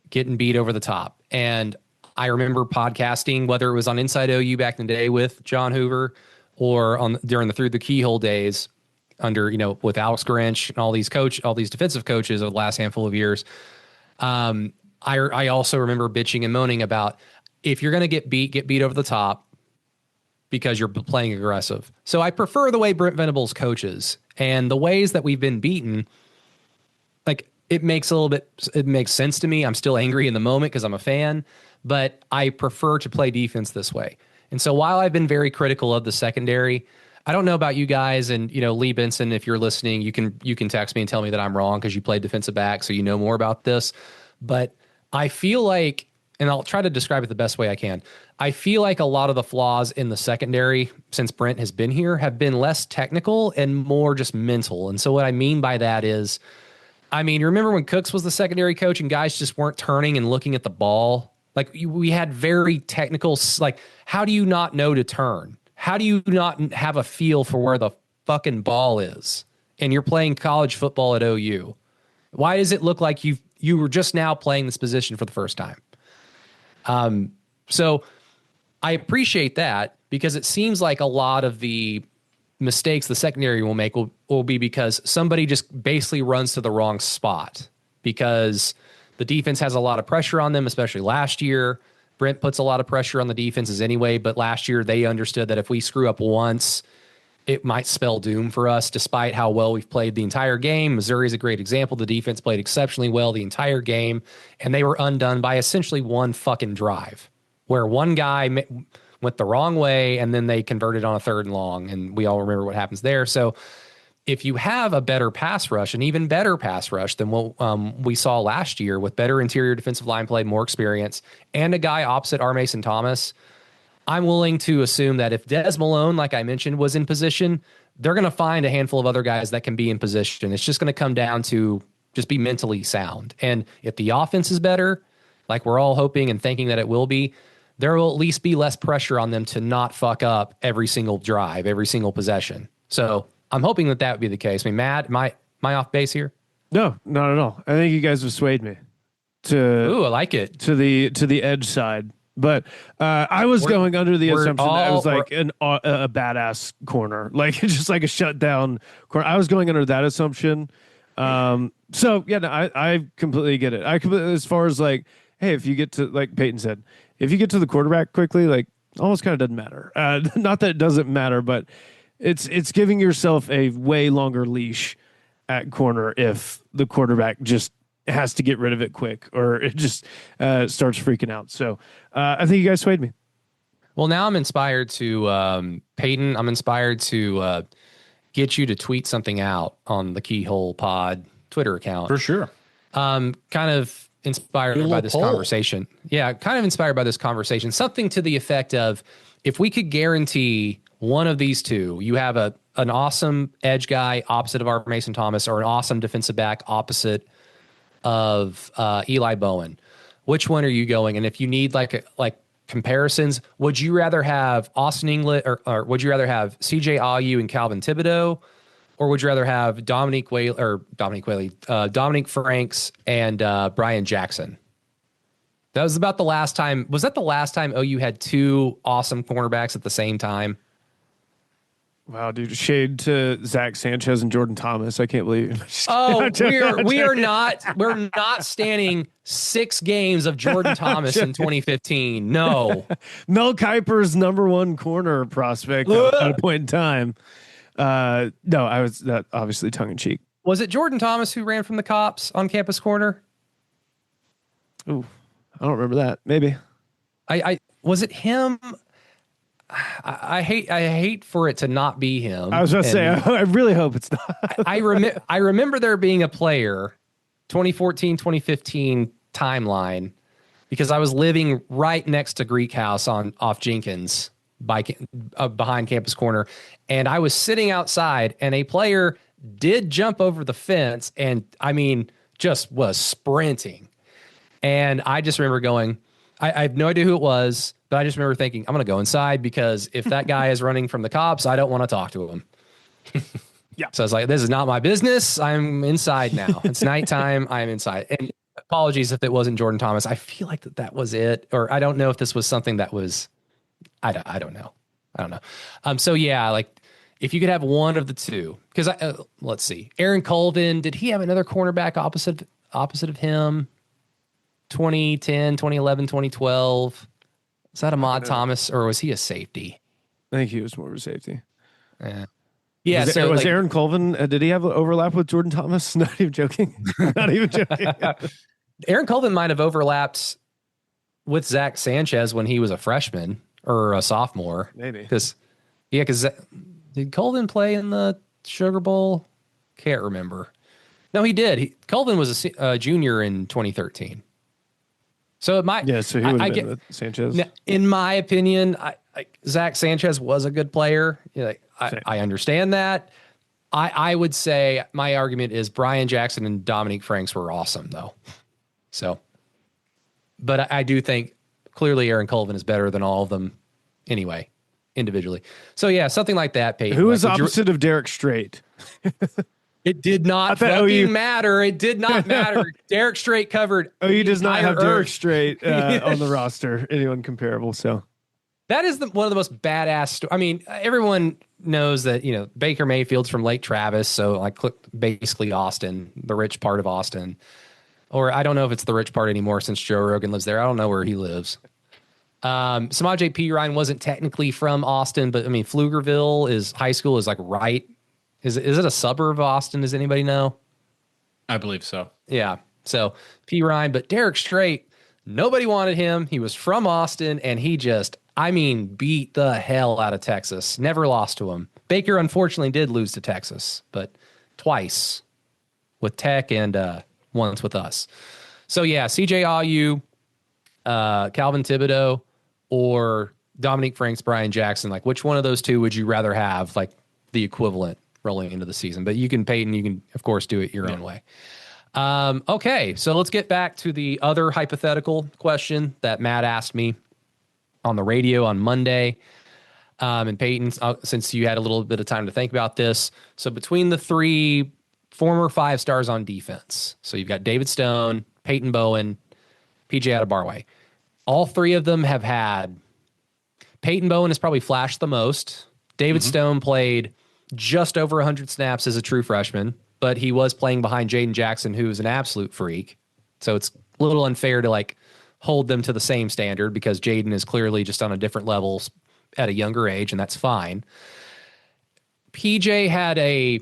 getting beat over the top. And I remember podcasting, whether it was on Inside OU back in the day with John Hoover or during the Through the Keyhole days under, with Alex Grinch and all these defensive coaches over the last handful of years. I also remember bitching and moaning about if you're going to get beat over the top because you're playing aggressive. So I prefer the way Brent Venables coaches, and the ways that we've been beaten. Like it makes sense to me. I'm still angry in the moment because I'm a fan, but I prefer to play defense this way. And so while I've been very critical of the secondary, I don't know about you guys, and Lee Benson, if you're listening, you can text me and tell me that I'm wrong because you played defensive back, so you know more about this. But I feel like, and I'll try to describe it the best way I can, I feel like a lot of the flaws in the secondary since Brent has been here have been less technical and more just mental. And so what I mean by that is, you remember when Cooks was the secondary coach and guys just weren't turning and looking at the ball? Like we had very technical, like how do you not know to turn? How do you not have a feel for where the fucking ball is? And you're playing college football at OU. Why does it look like you were just now playing this position for the first time? So I appreciate that because it seems like a lot of the mistakes the secondary will make will be because somebody just basically runs to the wrong spot because the defense has a lot of pressure on them, especially last year. Brent puts a lot of pressure on the defenses anyway, but last year they understood that if we screw up once, it might spell doom for us, despite how well we've played the entire game. Missouri is a great example. The defense played exceptionally well the entire game, and they were undone by essentially one fucking drive where one guy went the wrong way, and then they converted on a 3rd and long, and we all remember what happens there. So if you have a better pass rush, an even better pass rush than what we saw last year with better interior defensive line play, more experience, and a guy opposite R. Mason Thomas, I'm willing to assume that if Des Malone, like I mentioned, was in position, they're going to find a handful of other guys that can be in position. It's just going to come down to just be mentally sound. And if the offense is better, like we're all hoping and thinking that it will be, there will at least be less pressure on them to not fuck up every single drive, every single possession. So I'm hoping that would be the case. Matt, am I off base here? No, not at all. I think you guys have swayed me Ooh, I like it. to the edge side. But I was going under the assumption that it was like a badass corner, like just like a shutdown corner. I was going under that assumption. So yeah, no, I completely get it. As far as like, hey, if you get to, like Payton said, if you get to the quarterback quickly, like almost kind of doesn't matter. Not that it doesn't matter, but it's giving yourself a way longer leash at corner if the quarterback just has to get rid of it quick or it just starts freaking out. So I think you guys swayed me. Well, now I'm inspired to, Payton, I'm inspired to get you to tweet something out on the Keyhole Pod Twitter account. For sure. Kind of inspired by this conversation. Yeah, kind of inspired by this conversation. Something to the effect of, if we could guarantee one of these two, you have an awesome edge guy opposite of our Mason Thomas, or an awesome defensive back opposite of Eli Bowen, which one are you going? And if you need like comparisons, would you rather have Austin English or would you rather have CJ Ayu and Calvin Thibodeau, or would you rather have Dominique Franks and Brian Jackson? That was about the last time. Was that the last time OU had two awesome cornerbacks at the same time? Wow, dude, shade to Zach Sanchez and Jordan Thomas. I can't believe. Oh, we're not standing 6 games of Jordan Thomas in 2015. No. Mel Kiper's #1 corner prospect at a point in time. No, I was that obviously tongue in cheek. Was it Jordan Thomas who ran from the cops on Campus Corner? Ooh, I don't remember that. Maybe. I was it him? I hate for it to not be him. I was going to say, I really hope it's not. I remember there being a player, 2014, 2015 timeline, because I was living right next to Greek House off Jenkins behind Campus Corner. And I was sitting outside and a player did jump over the fence and just was sprinting. And I just remember going, I have no idea who it was, but I just remember thinking, I'm going to go inside because if that guy is running from the cops, I don't want to talk to him. Yeah. So I was like, this is not my business. I'm inside now. It's nighttime. I'm inside. And apologies if it wasn't Jordan Thomas. I feel like that was it. Or I don't know if this was something that was, I don't know. So yeah, like if you could have one of the two, because let's see, Aaron Colvin, did he have another cornerback opposite of him? 2010, 2011, 2012. Is that Ahmad Thomas, or was he a safety? I think he was more of a safety. Yeah. Was Aaron Colvin, did he have an overlap with Jordan Thomas? Not even joking. Not even joking. Aaron Colvin might have overlapped with Zach Sanchez when he was a freshman or a sophomore. Maybe. Because did Colvin play in the Sugar Bowl? Can't remember. No, he did. Colvin was a junior in 2013. So it might. Yeah, so he would have been with Sanchez. In my opinion, Zach Sanchez was a good player. I understand that. I would say my argument is Brian Jackson and Dominique Franks were awesome, though. So, but I do think clearly Aaron Colvin is better than all of them anyway, individually. So, yeah, something like that, Payton. Who is opposite of Derek Strait? It did not fucking matter. It did not matter. Derek Strait covered. OU does not have Derek Strait on the roster. Anyone comparable? So that is one of the most badass. Everyone knows that Baker Mayfield's from Lake Travis, so basically Austin, the rich part of Austin. Or I don't know if it's the rich part anymore since Joe Rogan lives there. I don't know where he lives. Samaje Perine wasn't technically from Austin, but Pflugerville high school is like right. Is it a suburb of Austin? Does anybody know? I believe so. Yeah. So Perine, but Derek Strait, nobody wanted him. He was from Austin, and he just, beat the hell out of Texas. Never lost to him. Baker unfortunately did lose to Texas, but twice with Tech and once with us. So yeah, CJ Ayu, Calvin Thibodeau, or Dominique Franks, Brian Jackson. Like, which one of those two would you rather have? Like the equivalent rolling into the season, but you can, Payton, you can of course do it your own way. Okay. So let's get back to the other hypothetical question that Matt asked me on the radio on Monday. And Payton, since you had a little bit of time to think about this. So between the 3 former 5 stars on defense, so you've got David Stone, Peyton Bowen, PJ Adebarway. All 3 of them have had, Peyton Bowen has probably flashed the most. David Stone played just over 100 snaps as a true freshman, but he was playing behind Jaden Jackson, who is an absolute freak. So it's a little unfair to hold them to the same standard because Jaden is clearly just on a different level at a younger age, and that's fine. PJ had a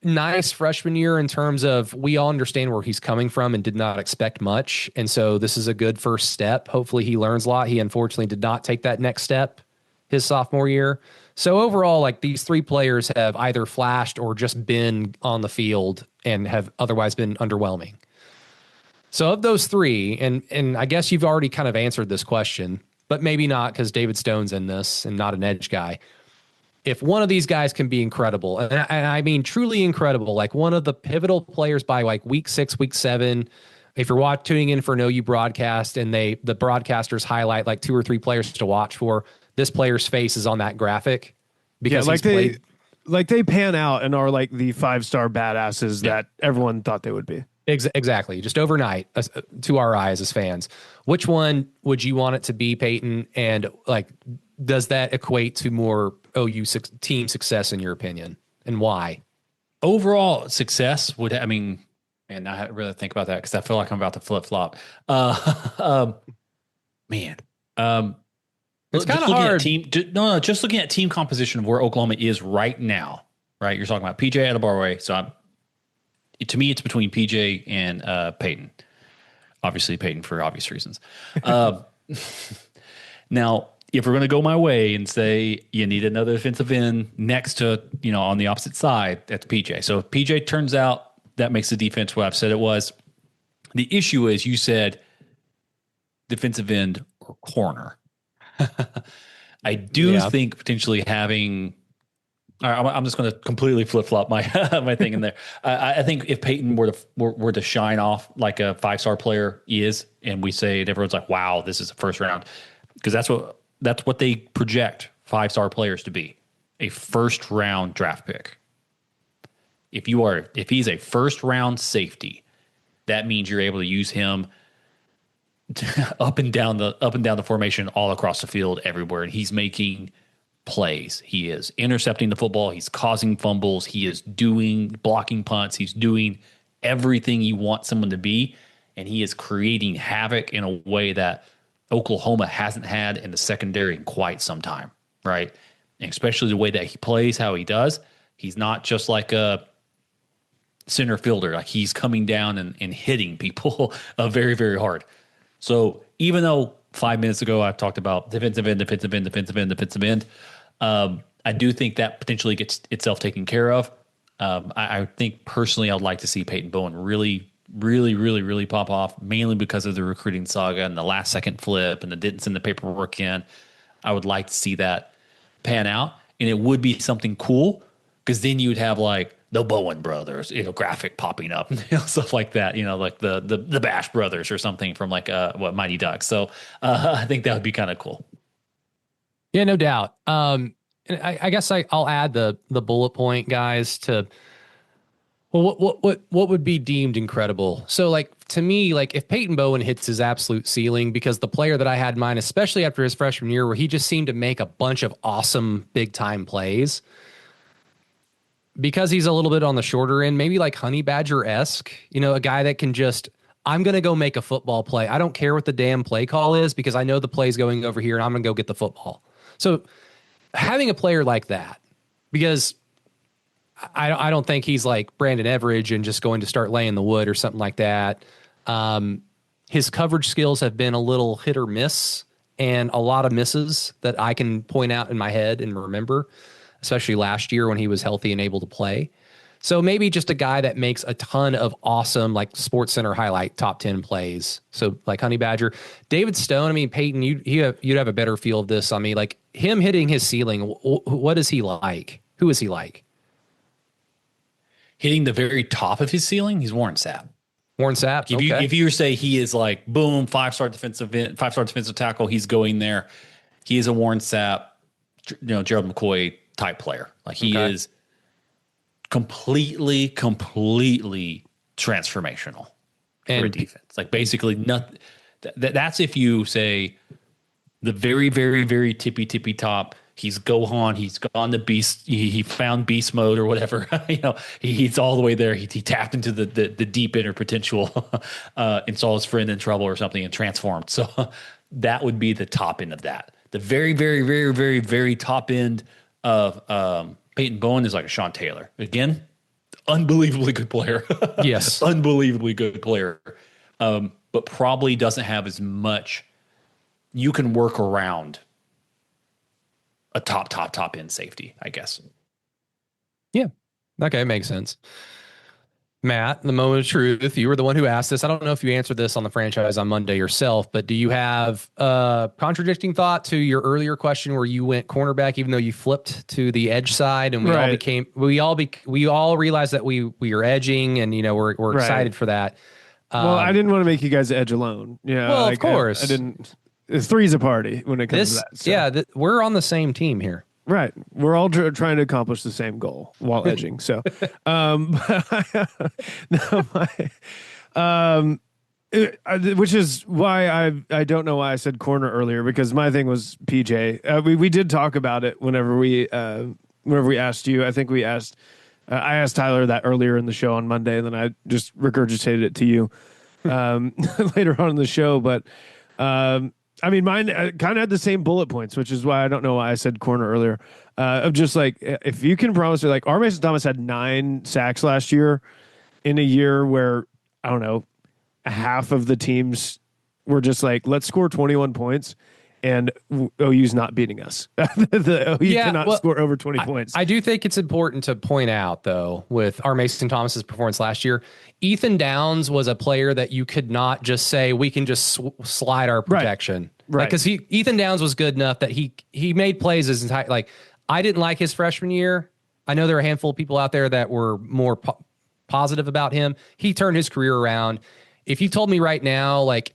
nice freshman year in terms of we all understand where he's coming from and did not expect much. And so this is a good first step. Hopefully he learns a lot. He unfortunately did not take that next step his sophomore year. So overall, like these three players have either flashed or just been on the field and have otherwise been underwhelming. So of those three, and I guess you've already kind of answered this question, but maybe not because David Stone's in this and not an edge guy. If one of these guys can be incredible, and I mean truly incredible, like one of the pivotal players by like week 6, week 7, if you're tuning in for an OU broadcast and the broadcasters highlight like 2 or 3 players to watch for, this player's face is on that graphic because they pan out and are like the 5-star badasses that everyone thought they would be. Exactly. Just overnight to our eyes as fans. Which one would you want it to be, Payton? And like, does that equate to more OU team success in your opinion, and why? Overall success would, I mean, and I really think about that because I feel like I'm about to flip flop. It's kind of hard. Just looking at team composition of where Oklahoma is right now, right? You're talking about PJ Adebarwe. So to me, it's between PJ and Payton. Obviously, Payton for obvious reasons. Now, if we're going to go my way and say you need another defensive end next to, on the opposite side, that's PJ. So if PJ turns out, that makes the defense what I've said it was. The issue is you said defensive end or corner. I do think potentially having. All right, I'm just going to completely flip flop my my thing in there. I think if Payton were to shine off like a 5-star player is, and we say and everyone's like, "Wow, this is a first round," because that's what they project 5-star players to be, a first round draft pick. If he's a first round safety, that means you're able to use him up and down the formation all across the field everywhere, and he's making plays. He is intercepting the football. He's causing fumbles. He is blocking punts. He's doing everything you want someone to be, and he is creating havoc in a way that Oklahoma hasn't had in the secondary in quite some time, right? And especially the way that he plays, how he does. He's not just like a center fielder. Like he's coming down and hitting people very, very hard. So even though 5 minutes ago I talked about defensive end, I do think that potentially gets itself taken care of. I think personally I'd like to see Peyton Bowen really, really, really, really pop off, mainly because of the recruiting saga and the last second flip and the didn't send the paperwork in. I would like to see that pan out, and it would be something cool because then you'd have like the Bowen brothers, graphic popping up, stuff like that, like the Bash brothers or something from like Mighty Ducks. So I think that would be kind of cool. Yeah, no doubt. And I guess I'll add the bullet point, guys, to what would be deemed incredible. So like to me, like if Peyton Bowen hits his absolute ceiling, because the player that I had in mind, especially after his freshman year, where he just seemed to make a bunch of awesome big time plays, because he's a little bit on the shorter end, maybe like Honey Badger-esque, a guy that can just, I'm going to go make a football play. I don't care what the damn play call is because I know the play's going over here and I'm going to go get the football. So having a player like that, because I don't think he's like Brandon Everidge and just going to start laying the wood or something like that. His coverage skills have been a little hit or miss, and a lot of misses that I can point out in my head and remember, especially last year when he was healthy and able to play. So maybe just a guy that makes a ton of awesome, like Sports Center highlight top 10 plays. So like Honey Badger, David Stone. I mean, Peyton, you'd have a better feel of this. I mean, like him hitting his ceiling. What is he like? Who is he like? Hitting the very top of his ceiling. He's Warren Sapp. Warren Sapp. If you say he is like boom, 5-star defensive tackle, he's going there. He is a Warren Sapp, Gerald McCoy type player. Like he is completely transformational for a defense. Like basically nothing. That's if you say the very, very, very tippy top. he's Gohan. He's gone to beast. He found beast mode or whatever. He's all the way there. He tapped into the deep inner potential and saw his friend in trouble or something and transformed. So that would be the top end of that. The very, very, very, very, very top end of Peyton Bowen is like a Sean Taylor. Again, unbelievably good player. Yes. Unbelievably good player. But probably doesn't have as much. You can work around a top end safety, I guess. Yeah. Okay. Makes sense. Matt, the moment of truth, you were the one who asked this. I don't know if you answered this on the franchise on Monday yourself, but do you have a contradicting thought to your earlier question where you went cornerback, even though you flipped to the edge side and we all realized that we are edging and, we're excited for that. Well, I didn't want to make you guys edge alone. Yeah. Well, of course. I didn't. Three's a party when it comes to that. So. Yeah. We're on the same team here. Right. We're all trying to accomplish the same goal while edging. So, which is why I don't know why I said corner earlier, because my thing was PJ. We did talk about it whenever we asked you. I think I asked Tyler that earlier in the show on Monday, and then I just regurgitated it to you later on in the show. But mine kind of had the same bullet points, which is why I don't know why I said corner earlier. Of just like, if you can promise me, like, R. Mason Thomas had 9 sacks last year in a year where, I don't know, half of the teams were just like, let's score 21 points. And OU's not beating us. The OU cannot score over 20 points. I do think it's important to point out, though, with R. Mason Thomas's performance last year, Ethan Downs was a player that you could not just say we can just slide our protection, right? Because Ethan Downs was good enough that he made plays his entire. Like, I didn't like his freshman year. I know there are a handful of people out there that were more positive about him. He turned his career around. If you told me right now, like,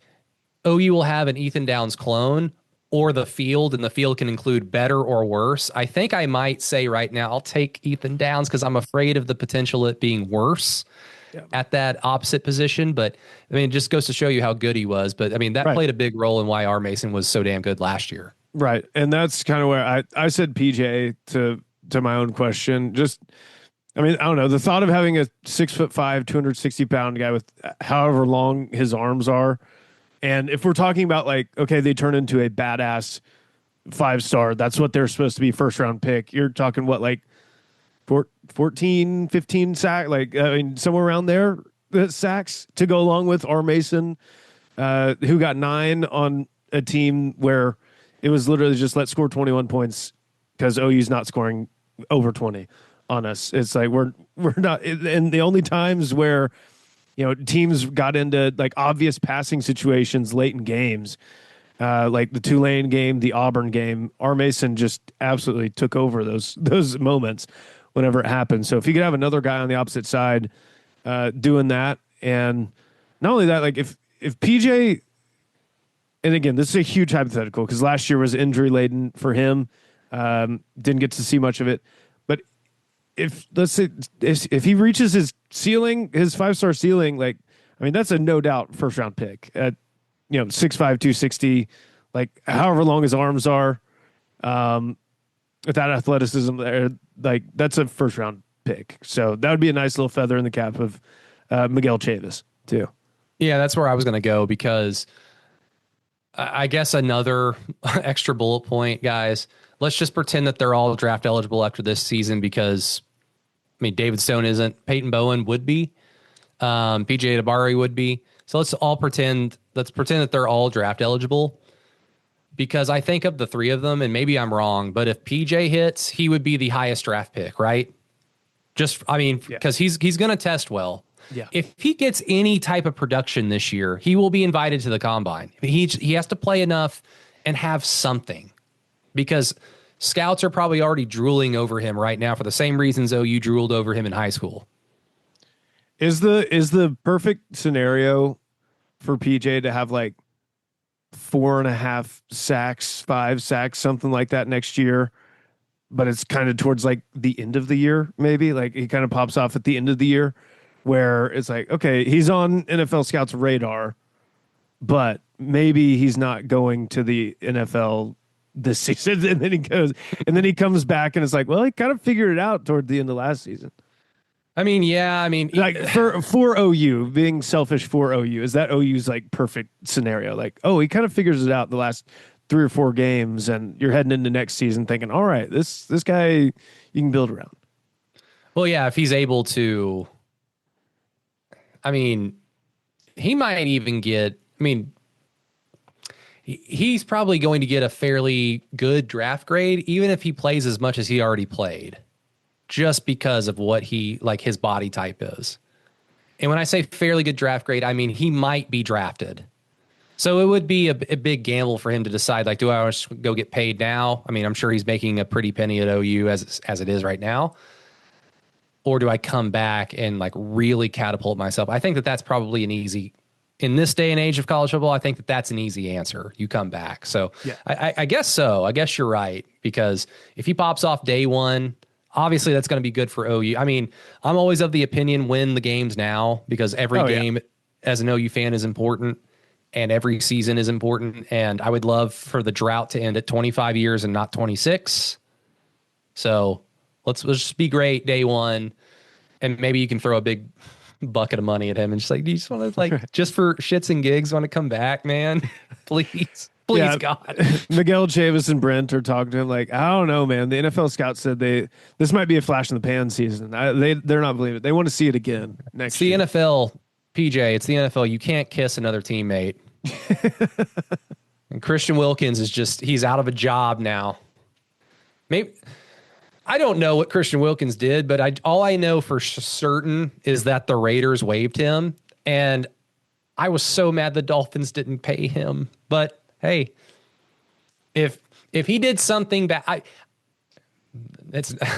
OU will have an Ethan Downs clone, or the field, and the field can include better or worse, I think I might say right now I'll take Ethan Downs because I'm afraid of the potential it being worse at that opposite position. But it just goes to show you how good he was. But that played a big role in why R. Mason was so damn good last year. Right. And that's kind of where I said PJ to my own question. I don't know. The thought of having a 6'5", 260-pound guy with however long his arms are. And if we're talking about, like, okay, they turn into a badass 5-star, that's what they're supposed to be, first-round pick. You're talking, what, like 14, 15 sacks? Like, somewhere around there, sacks to go along with R. Mason, who got 9 on a team where it was literally just let's score 21 points because OU's not scoring over 20 on us. It's like we're not – and the only times where – teams got into like obvious passing situations late in games, like the Tulane game, the Auburn game. R. Mason just absolutely took over those moments whenever it happened. So if you could have another guy on the opposite side doing that, and not only that, like if PJ, and again, this is a huge hypothetical because last year was injury laden for him, didn't get to see much of it. If let's say if he reaches his ceiling, his 5-star ceiling, like, that's a no doubt first round pick at 6'5", 260, like however long his arms are, with that athleticism there, like that's a first round pick. So that would be a nice little feather in the cap of Miguel Chavis too. Yeah, that's where I was going to go, because I guess another extra bullet point, guys. Let's just pretend that they're all draft eligible after this season, because David Stone isn't. Peyton Bowen would be. PJ Tabari would be. So let's pretend that they're all draft eligible, because I think of the 3 of them, and maybe I'm wrong, but if PJ hits, he would be the highest draft pick, right? Because he's going to test well. Yeah. If he gets any type of production this year, he will be invited to the combine. He has to play enough and have something, because scouts are probably already drooling over him right now for the same reasons OU drooled over him in high school. Is the perfect scenario for PJ to have like 4.5 sacks, 5 sacks, something like that next year, but it's kind of towards like the end of the year, maybe like he kind of pops off at the end of the year where it's like, okay, he's on NFL scouts radar, but maybe he's not going to the NFL this season. And then he comes back and it's like, well, he kind of figured it out toward the end of last season. I mean, yeah, I mean, Like for OU, being selfish for OU, is that OU's like perfect scenario? Like, oh, he kind of figures it out the last 3 or 4 games, and you're heading into next season thinking, all right, this guy you can build around. well, yeah, if he's able to, I mean, he might even get, I mean, he's probably going to get a fairly good draft grade, even if he plays as much as he already played, just because of what his body type is. And when I say fairly good draft grade, I mean, he might be drafted. So it would be a big gamble for him to decide, like, do I want to go get paid now? I mean, I'm sure he's making a pretty penny at OU as it is right now. Or do I come back and like really catapult myself? I think that that's probably an easy, in this day and age of college football, I think that that's an easy answer. You come back. So yeah. I guess so. I guess you're right, because if he pops off day one, obviously that's going to be good for OU. I mean, I'm always of the opinion, win the games now, because every game as an OU fan is important and every season is important. And I would love for the drought to end at 25 years and not 26. So let's just be great day one. And maybe you can throw a big bucket of money at him and just like, do you just want to, like, just for shits and gigs, want to come back, man? Please, God. Miguel Chavis and Brent are talking to him like, I don't know, man. The NFL scouts said this might be a flash in the pan season. They're not believing it. They want to see it again next year. The NFL, PJ. It's the NFL. You can't kiss another teammate. And Christian Wilkins he's out of a job now. Maybe. I don't know what Christian Wilkins did, but all I know for certain is that the Raiders waived him, and I was so mad the Dolphins didn't pay him. But hey, if he did something bad,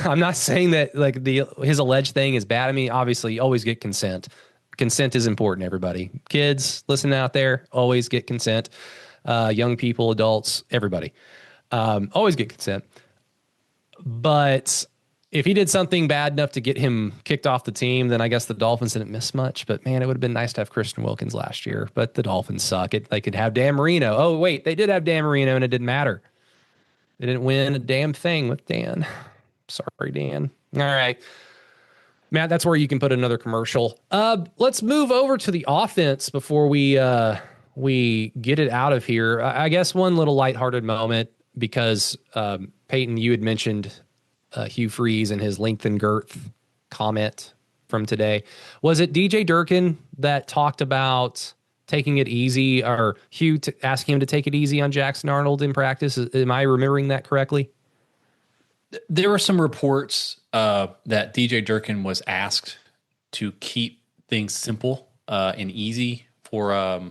I'm not saying that like his alleged thing is bad. I mean, obviously, you always get consent. Consent is important, everybody. Kids, listen out there, always get consent. Young people, adults, everybody, always get consent. But if he did something bad enough to get him kicked off the team, then I guess the Dolphins didn't miss much. But man, it would have been nice to have Christian Wilkins last year. But the Dolphins suck. They could have Dan Marino. Oh, wait, they did have Dan Marino, and it didn't matter. They didn't win a damn thing with Dan. Sorry, Dan. All right. Matt, that's where you can put another commercial. Let's move over to the offense before we get it out of here. I guess one little lighthearted moment, because Payton, you had mentioned Hugh Freeze and his length and girth comment from today. Was it DJ Durkin that talked about taking it easy, or Hugh asking him to take it easy on Jackson Arnold in practice? Am I remembering that correctly? There were some reports that DJ Durkin was asked to keep things simple and easy for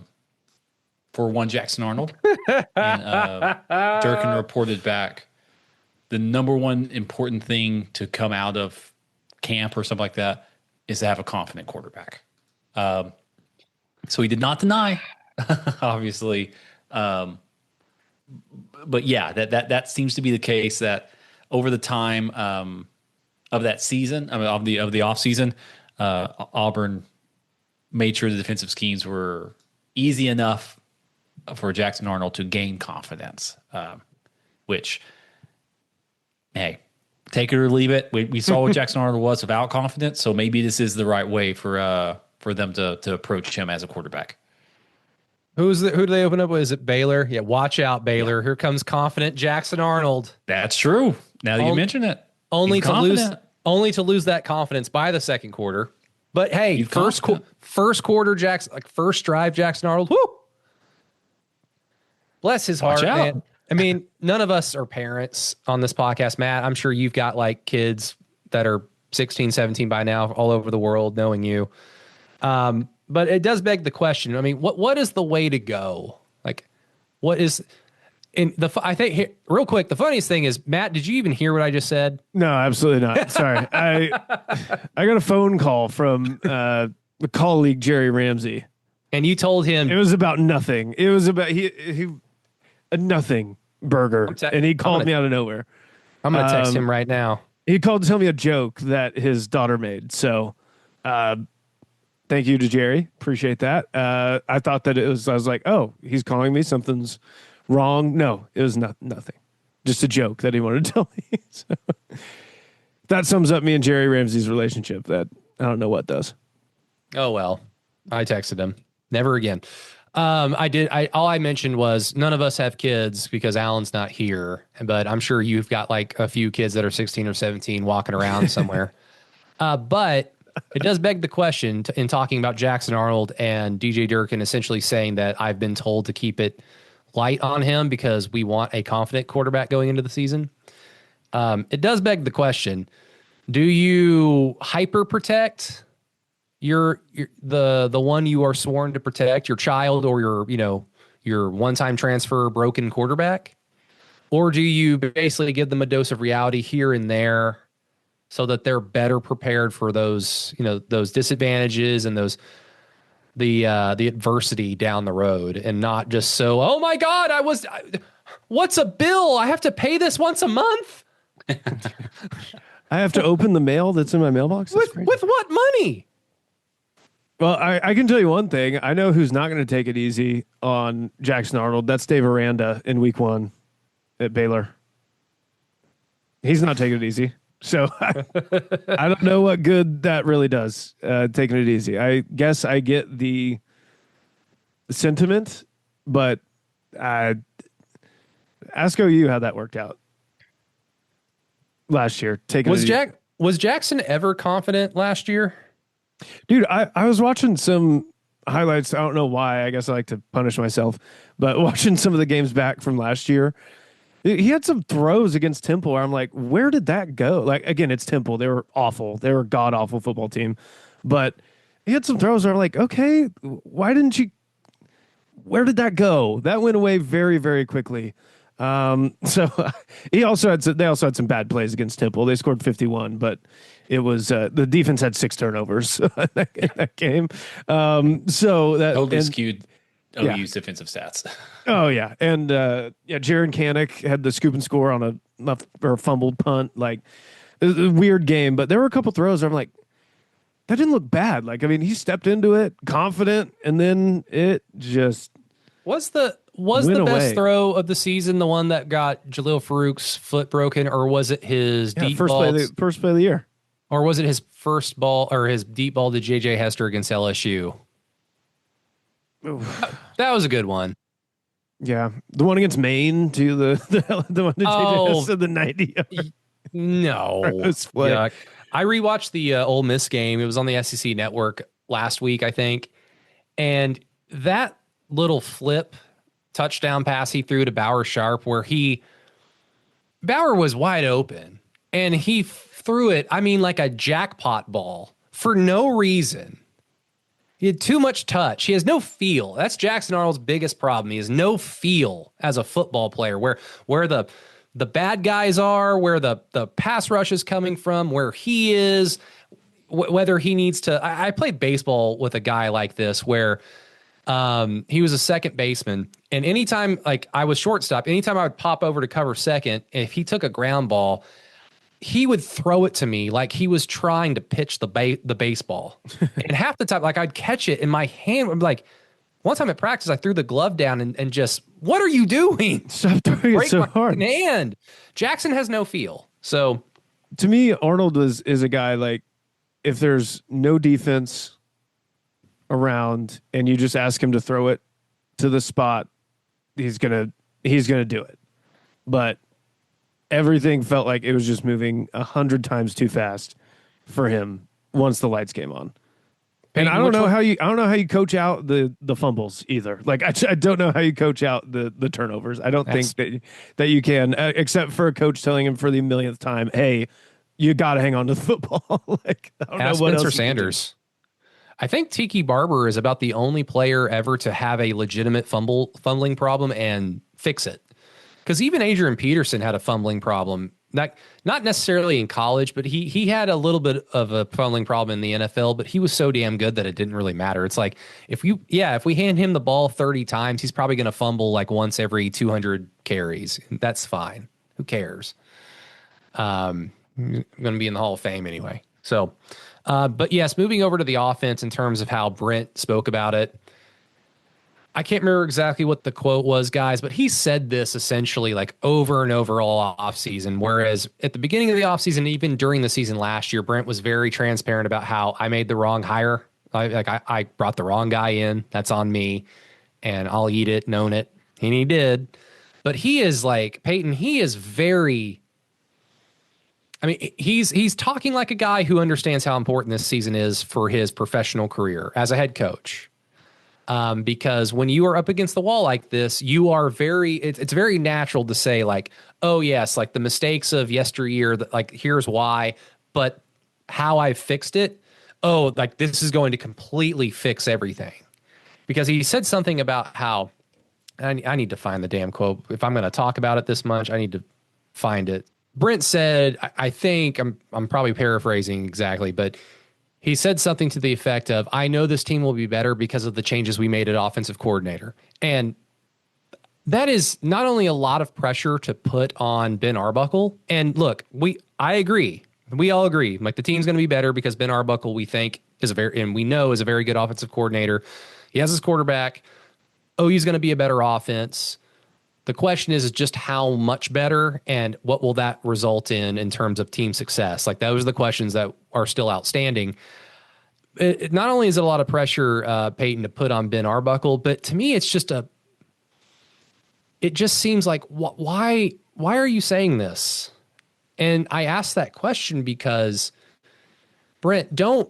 one Jackson Arnold. And Durkin reported back, the number one important thing to come out of camp or something like that is to have a confident quarterback. So he did not deny, obviously. But yeah, that seems to be the case, that over the time of that season, I mean, of the off season, Auburn made sure the defensive schemes were easy enough for Jackson Arnold to gain confidence, which, hey, take it or leave it. We saw what Jackson Arnold was without confidence, so maybe this is the right way for them to approach him as a quarterback. Who do they open up with? Is it Baylor? Yeah, watch out, Baylor. Yeah. Here comes confident Jackson Arnold. That's true. Now that you mention it, only to lose that confidence by the second quarter. But hey, first quarter Jackson, like first drive Jackson Arnold. Whoo! Bless his heart, man. I mean, none of us are parents on this podcast, Matt. I'm sure you've got like kids that are 16, 17 by now, all over the world, knowing you. But it does beg the question. I mean, what is the way to go? Like, what is I think real quick, the funniest thing is, Matt, did you even hear what I just said? No, absolutely not. Sorry. I got a phone call from the colleague Jerry Ramsey. And you told him it was about nothing. It was about he a nothing burger, and he called me out of nowhere. I'm gonna text him right now. He called to tell me a joke that his daughter made. So, thank you to Jerry. Appreciate that. I thought that I was like, oh, he's calling me. Something's wrong. No, it was nothing. just a joke that he wanted to tell me. So, that sums up me and Jerry Ramsey's relationship. That I don't know what does. Oh, well, I texted him. Never again. All I mentioned was none of us have kids because Alan's not here, but I'm sure you've got like a few kids that are 16 or 17 walking around somewhere. But it does beg the question in talking about Jackson Arnold and DJ Durkin essentially saying that I've been told to keep it light on him because we want a confident quarterback going into the season. It does beg the question, do you hyper protect the one you are sworn to protect, your child or your one-time transfer broken quarterback? Or do you basically give them a dose of reality here and there so that they're better prepared for those disadvantages and the adversity down the road, and not just so, oh my God, what's a bill? I have to pay this once a month. I have to open the mail that's in my mailbox? With what money? Well, I can tell you one thing. I know who's not going to take it easy on Jackson Arnold. That's Dave Aranda in week 1 at Baylor. He's not taking it easy. So I don't know what good that really does, taking it easy. I guess I get the sentiment, but ask OU how that worked out last year. Was Jackson ever confident last year? Dude, I was watching some highlights. I don't know why. I guess I like to punish myself. But watching some of the games back from last year, he had some throws against Temple where I'm like, where did that go? Like, again, it's Temple. They were awful. They were a god-awful football team. But he had some throws where I'm like, okay, why didn't you – where did that go? That went away very, very quickly. So they also had some bad plays against Temple. They scored 51, but it was the defense had 6 turnovers in that game. So that totally skewed OU's defensive stats. Oh yeah, and Jaron Kanik had the scoop and score on a fumbled punt. Like, it was a weird game, but there were a couple throws where I'm like, that didn't look bad. Like, I mean, he stepped into it confident, and then it just was the best throw of the season the one that got Jaleel Farouk's foot broken, or was it his deep first ball? First play of the year, or was it his first ball or his deep ball to JJ Hester against LSU? That was a good one. Yeah, the one against Maine to the one to JJ Hester, the 90. No, yuck. I rewatched the Ole Miss game. It was on the SEC Network last week, I think, and that little flip touchdown pass he threw to Bauer Sharp, where Bauer was wide open and he threw it, I mean, like a jackpot ball for no reason. He had too much touch. He has no feel. That's Jackson Arnold's biggest problem. He has no feel as a football player, where the bad guys are, where the pass rush is coming from, where he is, whether he needs to. I played baseball with a guy like this where he was a second baseman, and anytime like I was shortstop, anytime I would pop over to cover second, if he took a ground ball, he would throw it to me like he was trying to pitch the baseball. And half the time, like, I'd catch it in my hand. I'm like, one time at practice, I threw the glove down and just, what are you doing? Stop throwing it so hard. Hand. Jackson has no feel. So to me, Arnold is a guy, like, if there's no defense around and you just ask him to throw it to the spot, he's gonna do it. But everything felt like it was just moving 100 times too fast for him once the lights came on. And I don't know how you coach out the fumbles either. Like, I don't know how you coach out the turnovers. I don't think that you can, except for a coach telling him for the millionth time, "Hey, you got to hang on to the football." Like, I don't know what Spencer else Sanders. I think Tiki Barber is about the only player ever to have a legitimate fumbling problem and fix it. Because even Adrian Peterson had a fumbling problem. Not necessarily in college, but he had a little bit of a fumbling problem in the NFL, but he was so damn good that it didn't really matter. It's like, if we hand him the ball 30 times, he's probably going to fumble like once every 200 carries. That's fine. Who cares? I'm going to be in the Hall of Fame anyway. So, but yes, moving over to the offense in terms of how Brent spoke about it. I can't remember exactly what the quote was, guys, but he said this essentially like over and over all offseason. Whereas at the beginning of the offseason, even during the season last year, Brent was very transparent about how I made the wrong hire. I brought the wrong guy in. That's on me, and I'll eat it and own it. And he did. But he is like, Payton, he is very, I mean, he's talking like a guy who understands how important this season is for his professional career as a head coach. Because when you are up against the wall like this, you are it's very natural to say like, oh yes, like the mistakes of yesteryear, like here's why, but how I fixed it. Oh, like this is going to completely fix everything. Because he said something about how, I need to find the damn quote. If I'm going to talk about it this much, I need to find it. Brent said, I think I'm probably paraphrasing exactly, but he said something to the effect of, I know this team will be better because of the changes we made at offensive coordinator. And that is not only a lot of pressure to put on Ben Arbuckle. And look, I agree. We all agree. Like the team's going to be better because Ben Arbuckle, we think we know is a very good offensive coordinator. He has his quarterback. Oh, he's going to be a better offense. The question is just how much better and what will that result in terms of team success? Like those are the questions that are still outstanding. Not only is it a lot of pressure, Payton, to put on Ben Arbuckle, but to me, it just seems like, why are you saying this? And I ask that question because, Brent, don't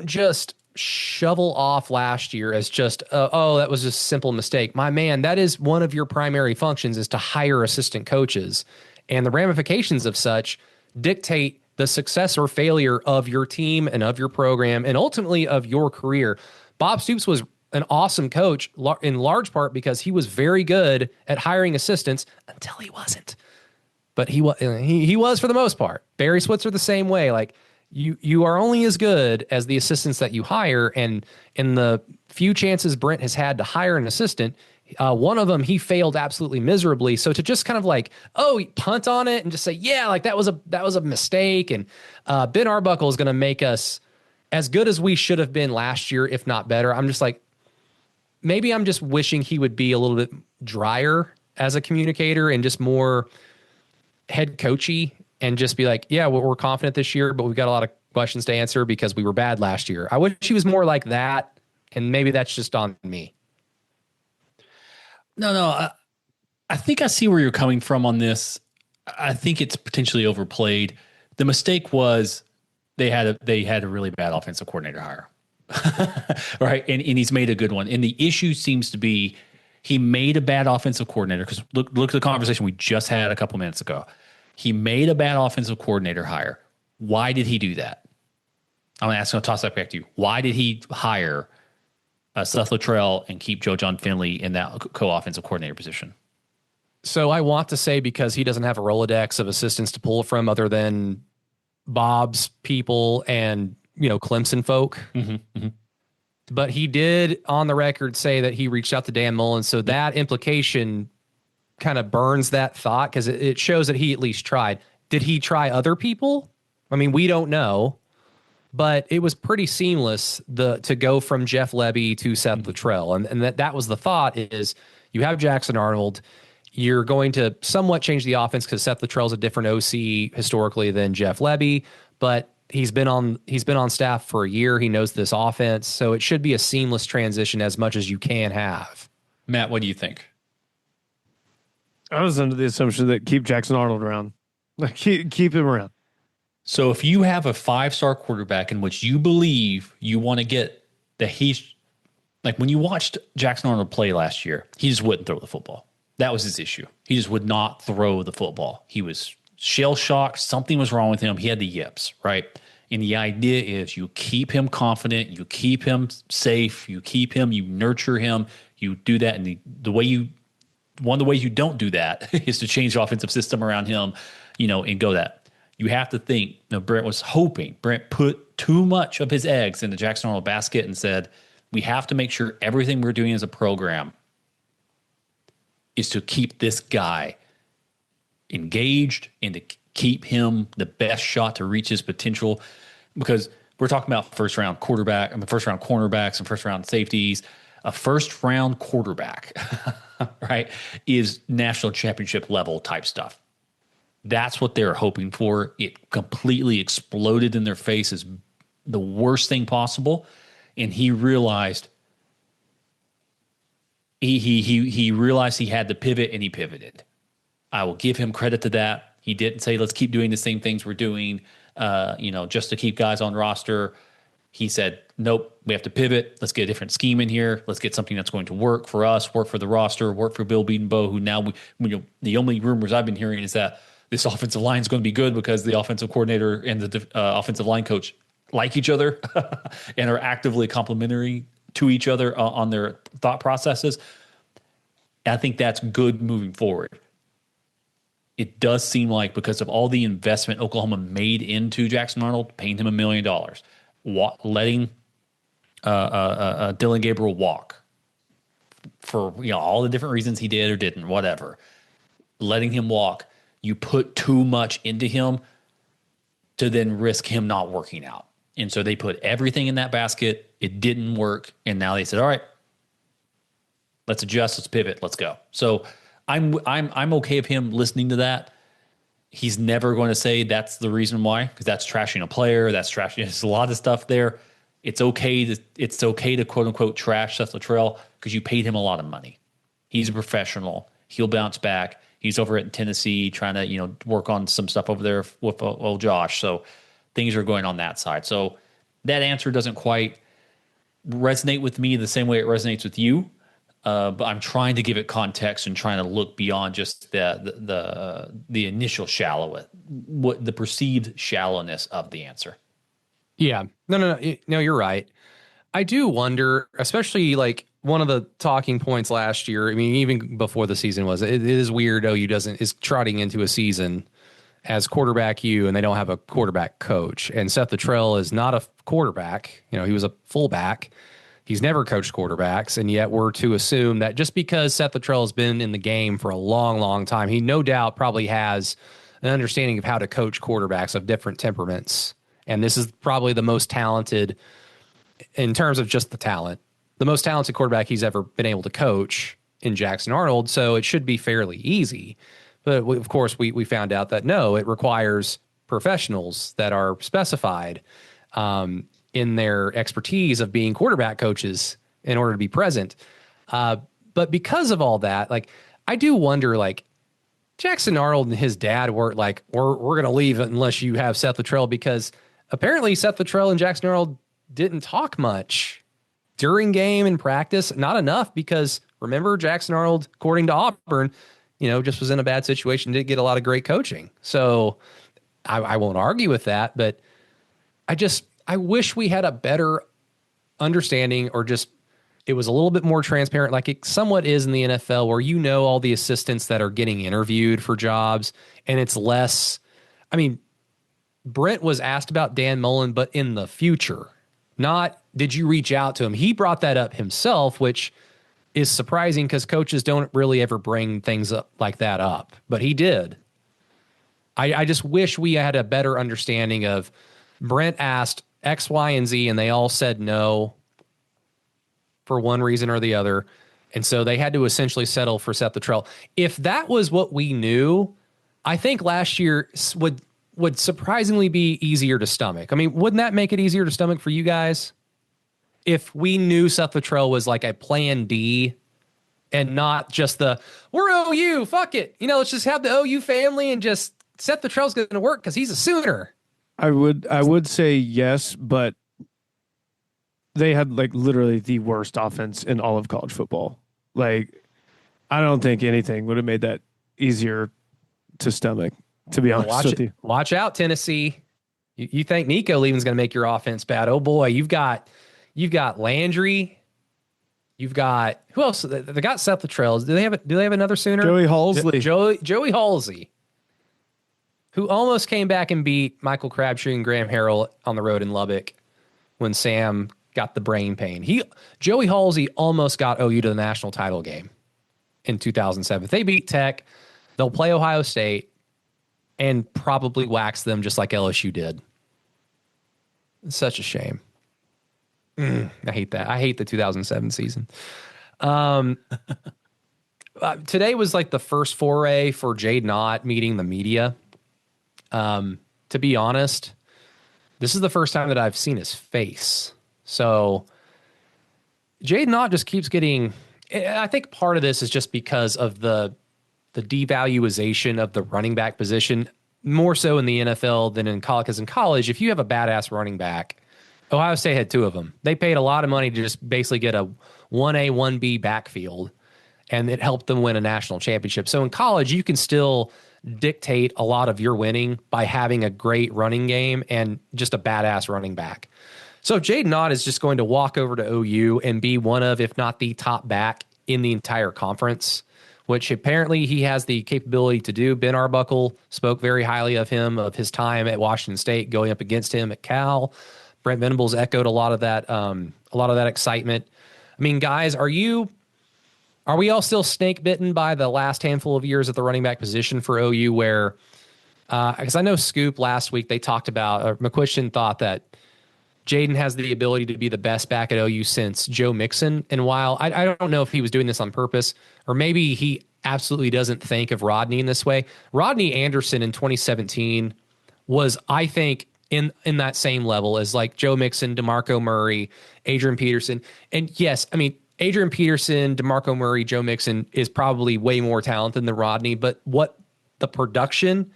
just shovel off last year as just, that was just a simple mistake. My man, that is one of your primary functions, is to hire assistant coaches. And the ramifications of such dictate the success or failure of your team and of your program and ultimately of your career. Bob Stoops was an awesome coach in large part because he was very good at hiring assistants until he wasn't. But he was for the most part. Barry Switzer the same way. Like you are only as good as the assistants that you hire. And in the few chances Brent has had to hire an assistant, one of them he failed absolutely miserably. So to just kind of like, punt on it and just say, yeah, like that was a mistake. And Ben Arbuckle is going to make us as good as we should have been last year, if not better. I'm just like, maybe I'm just wishing he would be a little bit drier as a communicator and just more head coachy and just be like, yeah, we're confident this year, but we've got a lot of questions to answer because we were bad last year. I wish he was more like that. And maybe that's just on me. No, I think I see where you're coming from on this. I think it's potentially overplayed. The mistake was they had a really bad offensive coordinator hire. Right. And he's made a good one. And the issue seems to be he made a bad offensive coordinator, because look at the conversation we just had a couple minutes ago. He made a bad offensive coordinator hire. Why did he do that? I'm going to toss that back to you. Why did he hire Seth Luttrell and keep Joe John Finley in that co-offensive coordinator position? So I want to say because he doesn't have a Rolodex of assistants to pull from other than Bob's people and, Clemson folk. Mm-hmm, mm-hmm. But he did on the record say that he reached out to Dan Mullen. So that implication kind of burns that thought because it shows that he at least tried. Did he try other people? I mean, we don't know. But it was pretty seamless to go from Jeff Lebby to Seth Luttrell. And that was the thought is you have Jackson Arnold. You're going to somewhat change the offense because Seth Luttrell's a different OC historically than Jeff Lebby, but he's been on staff for a year. He knows this offense. So it should be a seamless transition as much as you can have. Matt, what do you think? I was under the assumption that keep Jackson Arnold around. Like keep him around. So if you have a 5-star quarterback in which you believe you want to get that he's like, when you watched Jackson Arnold play last year, he just wouldn't throw the football. That was his issue. He just would not throw the football. He was shell shocked. Something was wrong with him. He had the yips, right? And the idea is you keep him confident, you keep him safe, you nurture him, you do that. And one of the ways you don't do that is to change the offensive system around him, and go that. You have to think, Brent put too much of his eggs in the Jackson Arnold basket and said, we have to make sure everything we're doing as a program is to keep this guy engaged and to keep him the best shot to reach his potential. Because we're talking about first round cornerbacks and first round safeties. A first round quarterback, right, is national championship level type stuff. That's what they're hoping for. It completely exploded in their face as the worst thing possible. And he realized he realized he had to pivot, and he pivoted. I will give him credit to that. He didn't say, let's keep doing the same things we're doing, just to keep guys on roster. He said, nope, we have to pivot. Let's get a different scheme in here. Let's get something that's going to work for us, work for the roster, work for Bill Bedenbaugh, who now, the only rumors I've been hearing is that this offensive line is going to be good because the offensive coordinator and the offensive line coach like each other and are actively complementary to each other on their thought processes. I think that's good moving forward. It does seem like because of all the investment Oklahoma made into Jackson Arnold, paying him $1 million, letting Dylan Gabriel walk for all the different reasons he did or didn't, whatever. Letting him walk, you put too much into him to then risk him not working out. And so they put everything in that basket. It didn't work, and now they said, "All right, let's adjust, let's pivot, let's go." So I'm okay with him listening to that. He's never going to say that's the reason why, because that's trashing a player. That's trashing. There's a lot of stuff there. It's okay to quote unquote trash Seth Luttrell because you paid him a lot of money. He's a professional. He'll bounce back. He's over at Tennessee trying to work on some stuff over there with old Josh. So things are going on that side. So that answer doesn't quite resonate with me the same way it resonates with you. But I'm trying to give it context and trying to look beyond just the initial the perceived shallowness of the answer. Yeah, no, you're right. I do wonder, especially like one of the talking points last year. I mean, even before the season it is weird. OU is trotting into a season as quarterback and they don't have a quarterback coach. And Seth Luttrell is not a quarterback. He was a fullback. He's never coached quarterbacks, and yet we're to assume that just because Seth Luttrell has been in the game for a long, long time, he no doubt probably has an understanding of how to coach quarterbacks of different temperaments. And this is probably the most talented, in terms of just the talent, the most talented quarterback he's ever been able to coach in Jackson Arnold, so it should be fairly easy. But of course, we found out that no, it requires professionals that are specified in their expertise of being quarterback coaches in order to be present. But because of all that, I do wonder, Jackson Arnold and his dad were like, we're going to leave unless you have Seth Luttrell, because apparently Seth Luttrell and Jackson Arnold didn't talk much during game and practice. Not enough, because remember, Jackson Arnold, according to Auburn, just was in a bad situation, didn't get a lot of great coaching. So I won't argue with that, but I wish we had a better understanding, or just it was a little bit more transparent, like it somewhat is in the NFL, where all the assistants that are getting interviewed for jobs, and it's less. I mean, Brent was asked about Dan Mullen, but in the future, not did you reach out to him? He brought that up himself, which is surprising because coaches don't really ever bring things up like that up, but he did. I just wish we had a better understanding of Brent asked X, Y, and Z, and they all said no for one reason or the other. And so they had to essentially settle for Seth Luttrell. If that was what we knew, I think last year would surprisingly be easier to stomach. I mean, wouldn't that make it easier to stomach for you guys? If we knew Seth Luttrell was like a plan D and not just we're OU, fuck it. Let's just have the OU family and just Seth Luttrell's going to work because he's a Sooner. I would say yes, but they had literally the worst offense in all of college football. I don't think anything would have made that easier to stomach, to be honest with you. Watch out, Tennessee. You think Nico leaving's going to make your offense bad? Oh boy, you've got Landry. You've got who else? They got Seth Luttrell. Do they have another Sooner? Joey Halsley. Joey Halsley, who almost came back and beat Michael Crabtree and Graham Harrell on the road in Lubbock when Sam got the brain pain. Joey Halsey almost got OU to the national title game in 2007. If they beat Tech, they'll play Ohio State and probably wax them just like LSU did. It's such a shame. I hate that. I hate the 2007 season. Today was like the first foray for Jade Knott meeting the media. To be honest, this is the first time that I've seen his face. So Jade Knott just keeps getting, I think part of this is just because of the devaluation of the running back position, more so in the NFL than in college. Because in college, if you have a badass running back, Ohio State had 2 of them. They paid a lot of money to just basically get a 1A, 1B backfield, and it helped them win a national championship. So in college, you can still dictate a lot of your winning by having a great running game and just a badass running back. So Jade Knott is just going to walk over to OU and be one of, if not the top back in the entire conference, which apparently he has the capability to do. Ben Arbuckle spoke very highly of him, of his time at Washington State, going up against him at Cal. Brent Venables echoed a lot of that excitement. I mean, guys, are we all still snake bitten by the last handful of years at the running back position for OU where, because I know Scoop last week, they talked about, or McQuistion thought that Jaden has the ability to be the best back at OU since Joe Mixon. And while I don't know if he was doing this on purpose, or maybe he absolutely doesn't think of Rodney in this way. Rodney Anderson in 2017 was, I think, in that same level as like Joe Mixon, DeMarco Murray, Adrian Peterson. And yes, I mean, Adrian Peterson, DeMarco Murray, Joe Mixon is probably way more talented than Rodney, but what the production,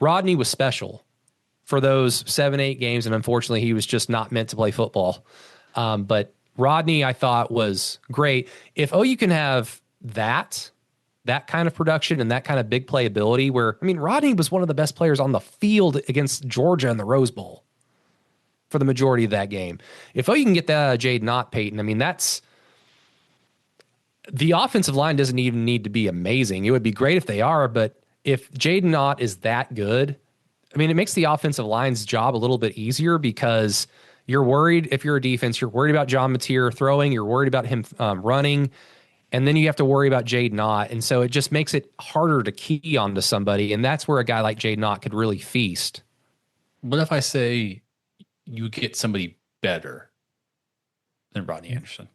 Rodney was special for those 7-8 games, and unfortunately he was just not meant to play football. But Rodney, I thought, was great. If OU can have that kind of production and that kind of big playability where, I mean, Rodney was one of the best players on the field against Georgia in the Rose Bowl for the majority of that game. If OU can get that out of Jade Knott, Payton, I mean, that's, the offensive line doesn't even need to be amazing. It would be great if they are, but if Jade Knott is that good, I mean, it makes the offensive line's job a little bit easier because you're worried, if you're a defense, you're worried about John Mateer throwing, you're worried about him running, and then you have to worry about Jade Knott. And so it just makes it harder to key onto somebody, and that's where a guy like Jade Knott could really feast. What if I say you get somebody better than Rodney Anderson?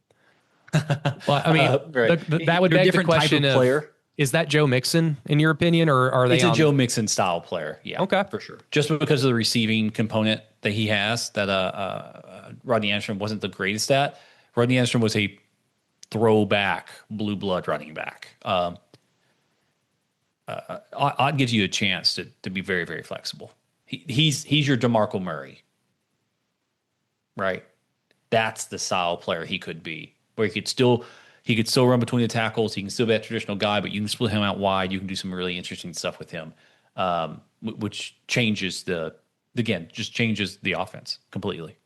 Well, I mean, right. that would beg the question of player. Is that Joe Mixon in your opinion, or are they? It's a Joe Mixon style player. Yeah, okay, for sure. Just because of the receiving component that he has, that Rodney Anderson wasn't the greatest at. Rodney Anderson was a throwback blue blood running back. Odd gives you a chance to be very, very flexible. He's your DeMarco Murray, right? That's the style player he could be, where he could still run between the tackles. He can still be that traditional guy, but you can split him out wide. You can do some really interesting stuff with him, which changes changes the offense completely.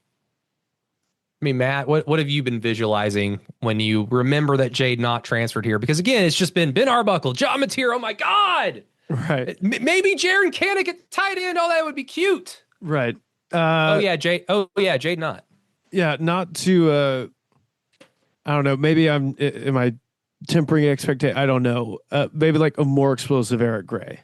I mean, Matt, what have you been visualizing when you remember that Jade Knott transferred here? Because again, it's just been Ben Arbuckle, John Mateer. Oh my God. Right. Maybe Jaron Kanik at tight end. Oh, that would be cute. Right. Jade Knott. Yeah, not to I don't know, maybe am I tempering expectation? I don't know. Maybe like a more explosive Eric Gray.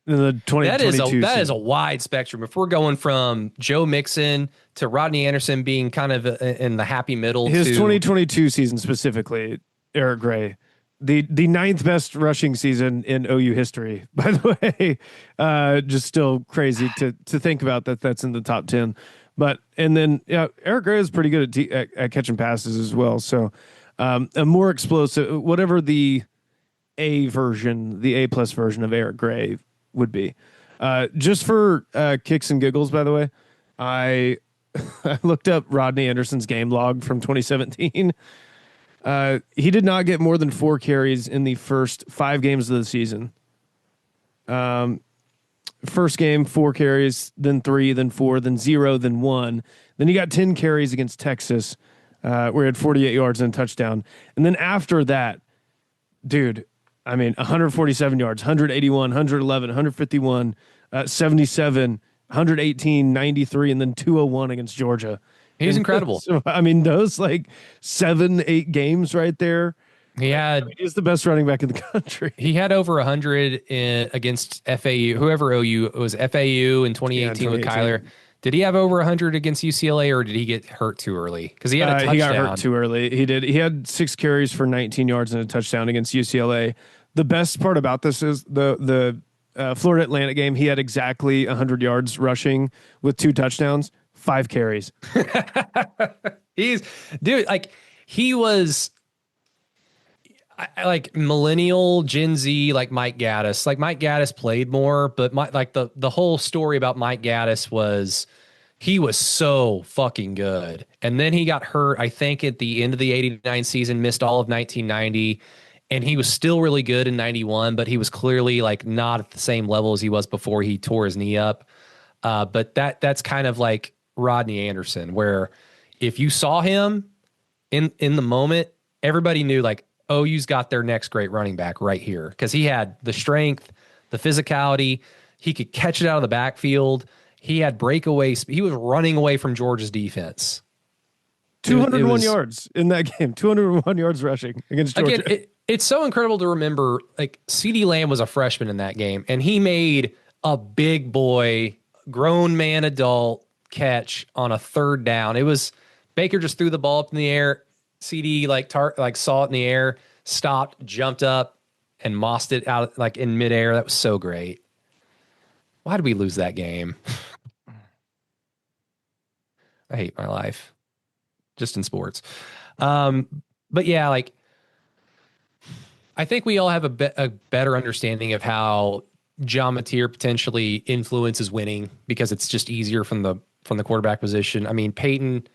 In the 2022 that is a wide spectrum. If we're going from Joe Mixon to Rodney Anderson being kind of in the happy middle, his 2022 season specifically, Eric Gray, the 9th best rushing season in OU history, by the way. Just still crazy to think about that's in the top 10. But and then Eric Gray is pretty good at catching passes as well. So a more explosive, whatever the A plus version of Eric Gray would be. Just for kicks and giggles, by the way, I looked up Rodney Anderson's game log from 2017. He did not get more than 4 carries in the first 5 games of the season. First game, 4 carries, then 3, then 4, then 0, then 1. Then he got 10 carries against Texas, where he had 48 yards and a touchdown. And then after that, dude, I mean, 147 yards, 181, 111, 151, 77, 118, 93, and then 201 against Georgia. He's incredible. So, I mean, those like 7-8 games right there. He's the best running back in the country. He had over 100 against FAU, whoever OU it was, FAU in 2018 with Kyler. Did he have over 100 against UCLA, or did he get hurt too early? Because he had a touchdown. He got hurt too early. He did. He had 6 carries for 19 yards and a touchdown against UCLA. The best part about this is the Florida Atlantic game. He had exactly 100 yards rushing with 2 touchdowns, 5 carries. He was like millennial Gen Z, like Mike Gaddis. Like Mike Gaddis played more, but the whole story about Mike Gaddis was he was so fucking good. And then he got hurt, I think, at the end of the 89 season, missed all of 1990. And he was still really good in 91, but he was clearly like not at the same level as he was before he tore his knee up. But that's kind of like Rodney Anderson, where if you saw him in the moment, everybody knew like, OU's got their next great running back right here, because he had the strength, the physicality. He could catch it out of the backfield. He had breakaways. He was running away from Georgia's defense. 201 yards in that game. 201 yards rushing against Georgia. Again, it's so incredible to remember. Like CeeDee Lamb was a freshman in that game, and he made a big boy, grown man, adult catch on a 3rd down. It was Baker just threw the ball up in the air. CD saw it in the air, stopped, jumped up, and mossed it out like in midair. That was so great. Why did we lose that game? I hate my life, just in sports. But yeah, like I think we all have a better understanding of how John Mateer potentially influences winning, because it's just easier from the quarterback position. I mean, Payton.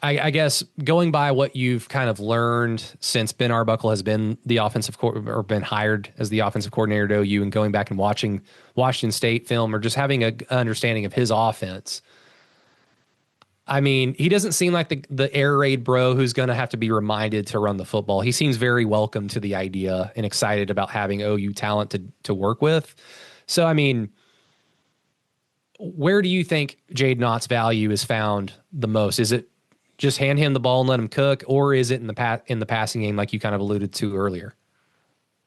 I guess going by what you've kind of learned since Ben Arbuckle has been the offensive or been hired as the offensive coordinator at OU, and going back and watching Washington State film, or just having an understanding of his offense. I mean, he doesn't seem like the air raid bro who's going to have to be reminded to run the football. He seems very welcome to the idea and excited about having OU talent to work with. So, I mean, where do you think Jade Knott's value is found the most? Is it just hand him the ball and let him cook, or is it in the passing game, like you kind of alluded to earlier?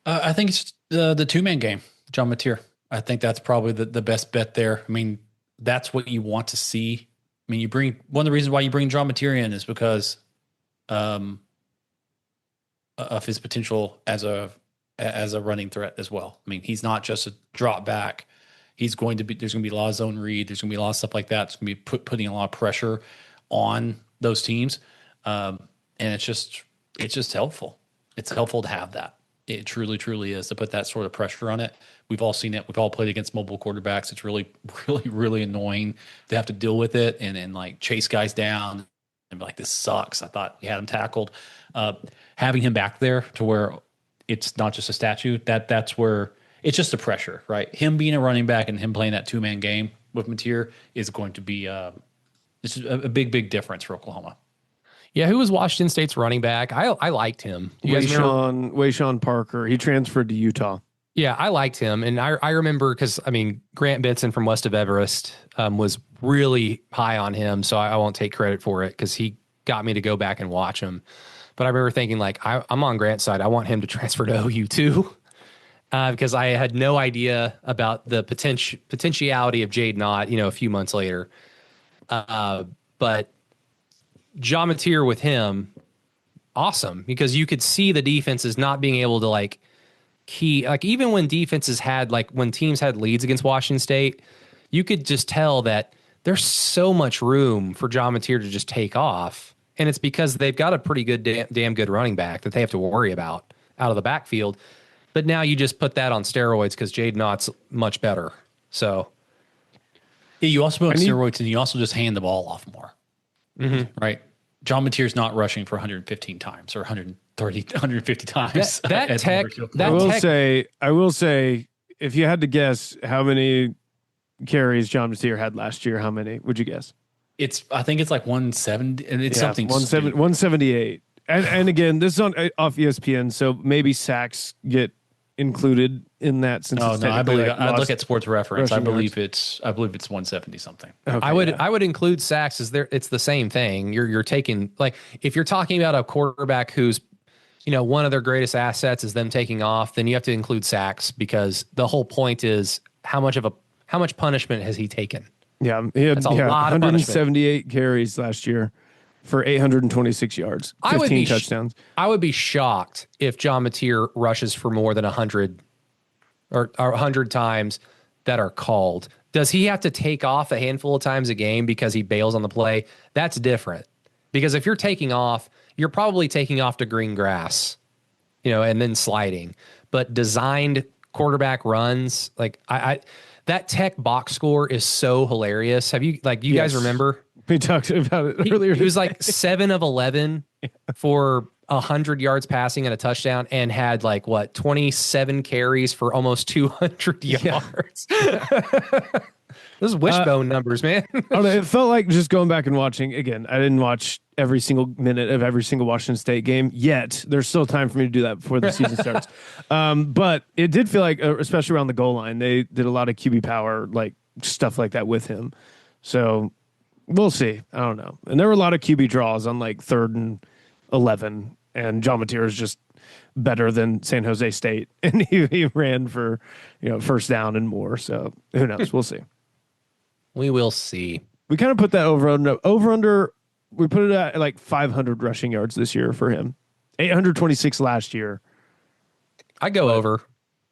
I think it's the 2-man game, John Mateer. I think that's probably the best bet there. I mean, that's what you want to see. I mean, one of the reasons why you bring John Mateer in is because of his potential as a running threat as well. I mean, he's not just a drop back. There's going to be a lot of zone read. There's going to be a lot of stuff like that. It's going to be putting a lot of pressure on those teams. And it's just helpful. It's helpful to have that. It truly, truly is, to put that sort of pressure on it. We've all seen it. We've all played against mobile quarterbacks. It's really, really, really annoying to have to deal with it and like chase guys down and be like, this sucks. I thought you had him tackled. Having him back there to where it's not just a statue, that's where it's just the pressure, right? Him being a running back and him playing that 2-man game with Mateer is going to be this is a big, big difference for Oklahoma. Yeah, who was Washington State's running back? I liked him. Wayshawn Parker. He transferred to Utah. Yeah, I liked him. And I remember because, I mean, Grant Benson from west of Everest was really high on him, so I won't take credit for it because he got me to go back and watch him. But I remember thinking, like, I'm on Grant's side. I want him to transfer to OU too, because I had no idea about the potentiality of Jade Knott, a few months later. But John Mateer with him, awesome, because you could see the defenses not being able to like even when defenses had when teams had leads against Washington State, you could just tell that there's so much room for John Mateer to just take off. And it's because they've got a pretty good, damn good running back that they have to worry about out of the backfield. But now you just put that on steroids because Jade Knott's much better. So yeah, you also put on steroids and you also just hand the ball off more. Mm-hmm. Right. John Mateer's not rushing for 115 times or 130, 150 times. I will say, if you had to guess how many carries John Mateer had last year, how many would you guess? I think it's like 170, and it's something 178. And again, this is off ESPN, so maybe sacks get included in that. Since I believe I look at Sports Reference. I believe it's 170 something. Okay, I would include sacks as there. It's the same thing. You're taking, like, if you're talking about a quarterback who's, one of their greatest assets is them taking off, then you have to include sacks, because the whole point is how much of how much punishment has he taken? Yeah, he had That's a lot of punishment. 178 carries last year for 826 yards, 15 touchdowns. I would be shocked if John Mateer rushes for more than 100 or 100 times that are called. Does he have to take off a handful of times a game because he bails on the play? That's different. Because if you're taking off, you're probably taking off to green grass, and then sliding. But designed quarterback runs, like that tech box score is so hilarious. Have you guys remember? We talked about it earlier. He was like 7 of 11 for 100 yards passing and a touchdown, and had 27 carries for almost 200 yards. Those wishbone numbers, man. It felt like just going back and watching again. I didn't watch every single minute of every single Washington State game yet. There's still time for me to do that before the season starts. But it did feel like, especially around the goal line, they did a lot of QB power, stuff like that with him. So we'll see. I don't know. And there were a lot of QB draws on 3rd and 11, and John Mateer is just better than San Jose State, and he ran for first down and more. So who knows? We'll see. We will see. We kind of put that over under. We put it at 500 rushing yards this year for him. 826 last year. I go over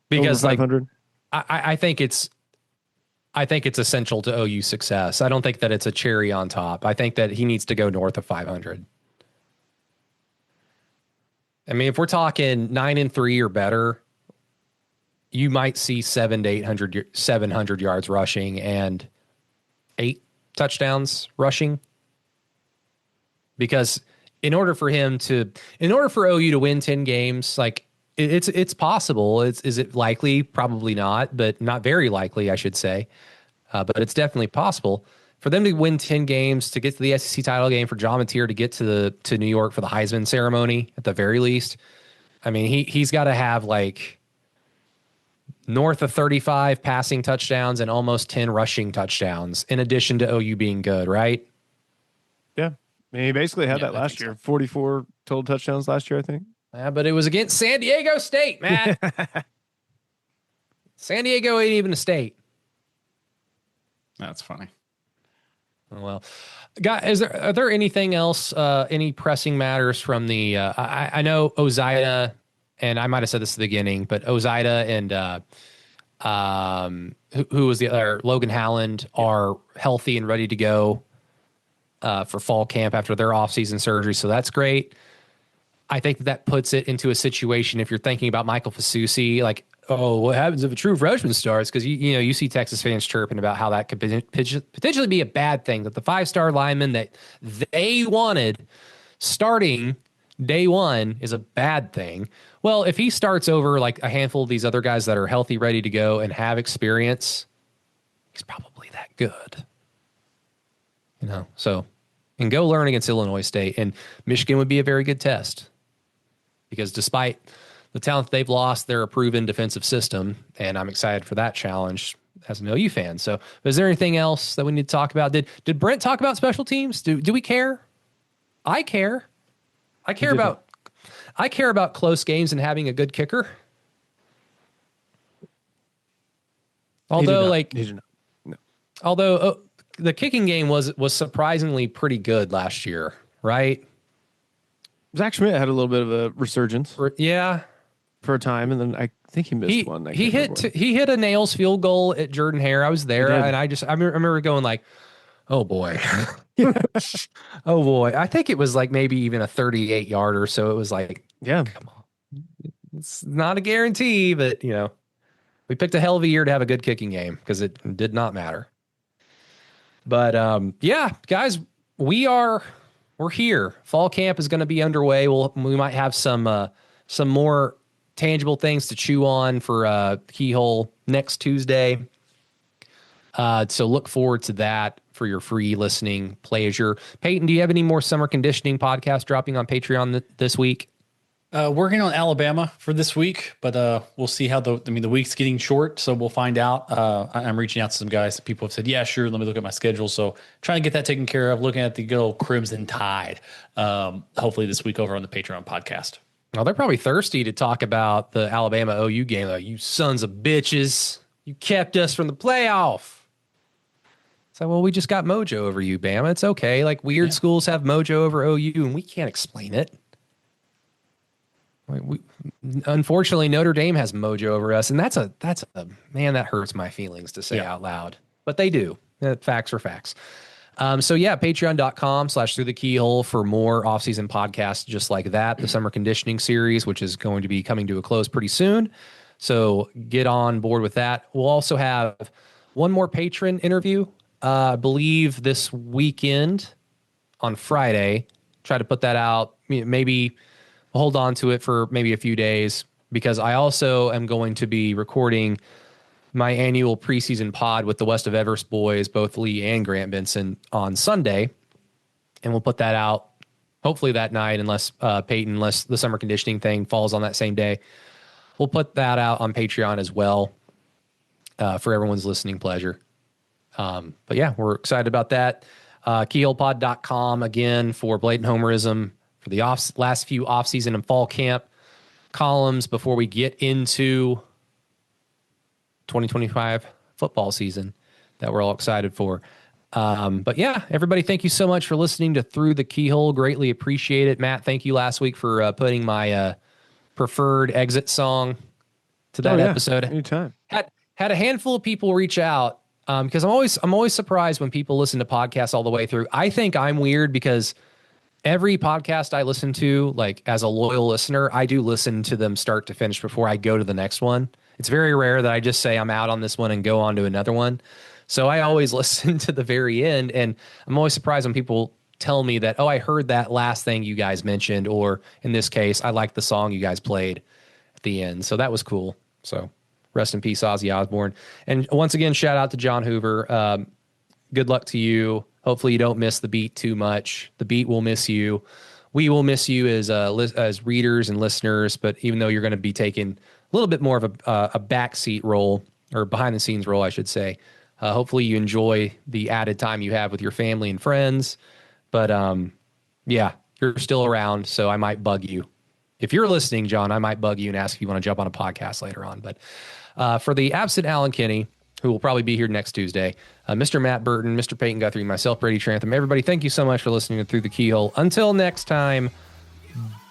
because over 500. I think it's essential to OU success. I don't think that it's a cherry on top. I think that he needs to go north of 500. I mean, if we're talking 9-3 or better, you might see 700 yards rushing and 8 touchdowns rushing. Because in order for OU to win 10 games, it's possible. Is it likely? Probably not, but not very likely, I should say. But it's definitely possible for them to win 10 games, to get to the SEC title game, for John Mateer to get to New York for the Heisman ceremony at the very least. I mean, he's got to have north of 35 passing touchdowns and almost 10 rushing touchdowns, in addition to OU being good, right? Yeah. I mean, he basically had that last year. 44 total touchdowns last year, I think. Yeah, but it was against San Diego State, Matt. San Diego ain't even a state. That's funny. Oh, well, guys, are there anything else, any pressing matters from the, I know Ozida, and I might've said this at the beginning, but Ozida and, who was the other, Logan Howland, are healthy and ready to go, for fall camp after their offseason surgery. So that's great. I think that puts it into a situation, if you're thinking about Michael Fasusi, what happens if a true freshman starts? Because you see Texas fans chirping about how that could potentially be a bad thing, that the 5-star lineman that they wanted starting day one is a bad thing. Well, if he starts over a handful of these other guys that are healthy, ready to go, and have experience, he's probably that good. So, and go learn against Illinois State, and Michigan would be a very good test, because despite the talent they've lost, they're a proven defensive system, and I'm excited for that challenge as an OU fan. So, is there anything else that we need to talk about? Did Brent talk about special teams? Do we care? I care. I care about close games and having a good kicker. Although, the kicking game was surprisingly pretty good last year, right? Zach Schmidt had a little bit of a resurgence. For a time, and then I think he missed one. He hit a nails field goal at Jordan Hare. I was there, and I remember going oh boy, oh boy. I think it was maybe even a 38 yarder. So it was come on, it's not a guarantee, but we picked a hell of a year to have a good kicking game, because it did not matter. But guys, we're here. Fall camp is going to be underway. We might have some more tangible things to chew on for Keyhole next Tuesday. So look forward to that for your free listening pleasure. Payton, do you have any more summer conditioning podcasts dropping on Patreon this week? Working on Alabama for this week, but we'll see how the week's getting short, so we'll find out. I'm reaching out to some guys. People have said, yeah, sure, let me look at my schedule. So trying to get that taken care of, looking at the good old Crimson Tide. Hopefully this week over on the Patreon podcast. Well, they're probably thirsty to talk about the Alabama OU game, though. You sons of bitches. You kept us from the playoff. So, well, we just got mojo over you, Bama. It's okay. Like, weird schools have mojo over OU, and we can't explain it. Unfortunately, Notre Dame has mojo over us, and that's a man, that hurts my feelings to say out loud. But they do. Facts are facts. So yeah, patreon.com/through the keyhole for more off-season podcasts just like that. The summer conditioning series, which is going to be coming to a close pretty soon. So get on board with that. We'll also have one more patron interview, I believe this weekend on Friday. Try to put that out. Maybe hold on to it for maybe a few days, because I also am going to be recording my annual preseason pod with the West of Everest boys, both Lee and Grant Benson, on Sunday. And we'll put that out hopefully that night, unless the summer conditioning thing falls on that same day. We'll put that out on Patreon as well, for everyone's listening pleasure. But yeah, we're excited about that. Keyholepod.com again for Blatant Homerism, for the last few off-season and fall camp columns before we get into 2025 football season that we're all excited for. But yeah, everybody, thank you so much for listening to Through the Keyhole. Greatly appreciate it. Matt, thank you last week for putting my preferred exit song to that episode. Anytime. Had a handful of people reach out, because I'm always surprised when people listen to podcasts all the way through. I think I'm weird because every podcast I listen to, like as a loyal listener, I do listen to them start to finish before I go to the next one. It's very rare that I just say I'm out on this one and go on to another one. So I always listen to the very end, and I'm always surprised when people tell me that, oh, I heard that last thing you guys mentioned, or in this case, I like the song you guys played at the end. So that was cool. So rest in peace, Ozzy Osbourne. And once again, shout out to John Hoover. Good luck to you. Hopefully you don't miss the beat too much. The beat will miss you. We will miss you as readers and listeners, but even though you're going to be taking a little bit more of a backseat role, or behind the scenes role, I should say, hopefully you enjoy the added time you have with your family and friends. But yeah, you're still around, so I might bug you. If you're listening, John, I might bug you and ask if you want to jump on a podcast later on. But for the absent Alan Kinney, who will probably be here next Tuesday, Mr. Matt Burton, Mr. Payton Guthrie, myself, Brady Trantham, everybody, thank you so much for listening to Through the Keyhole. Until next time,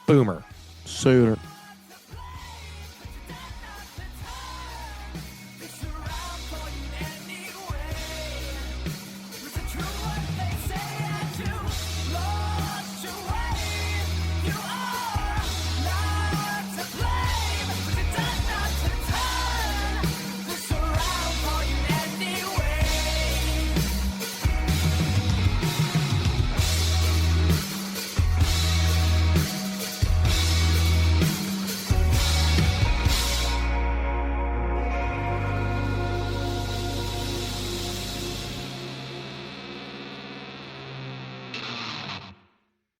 Boomer. Sooner.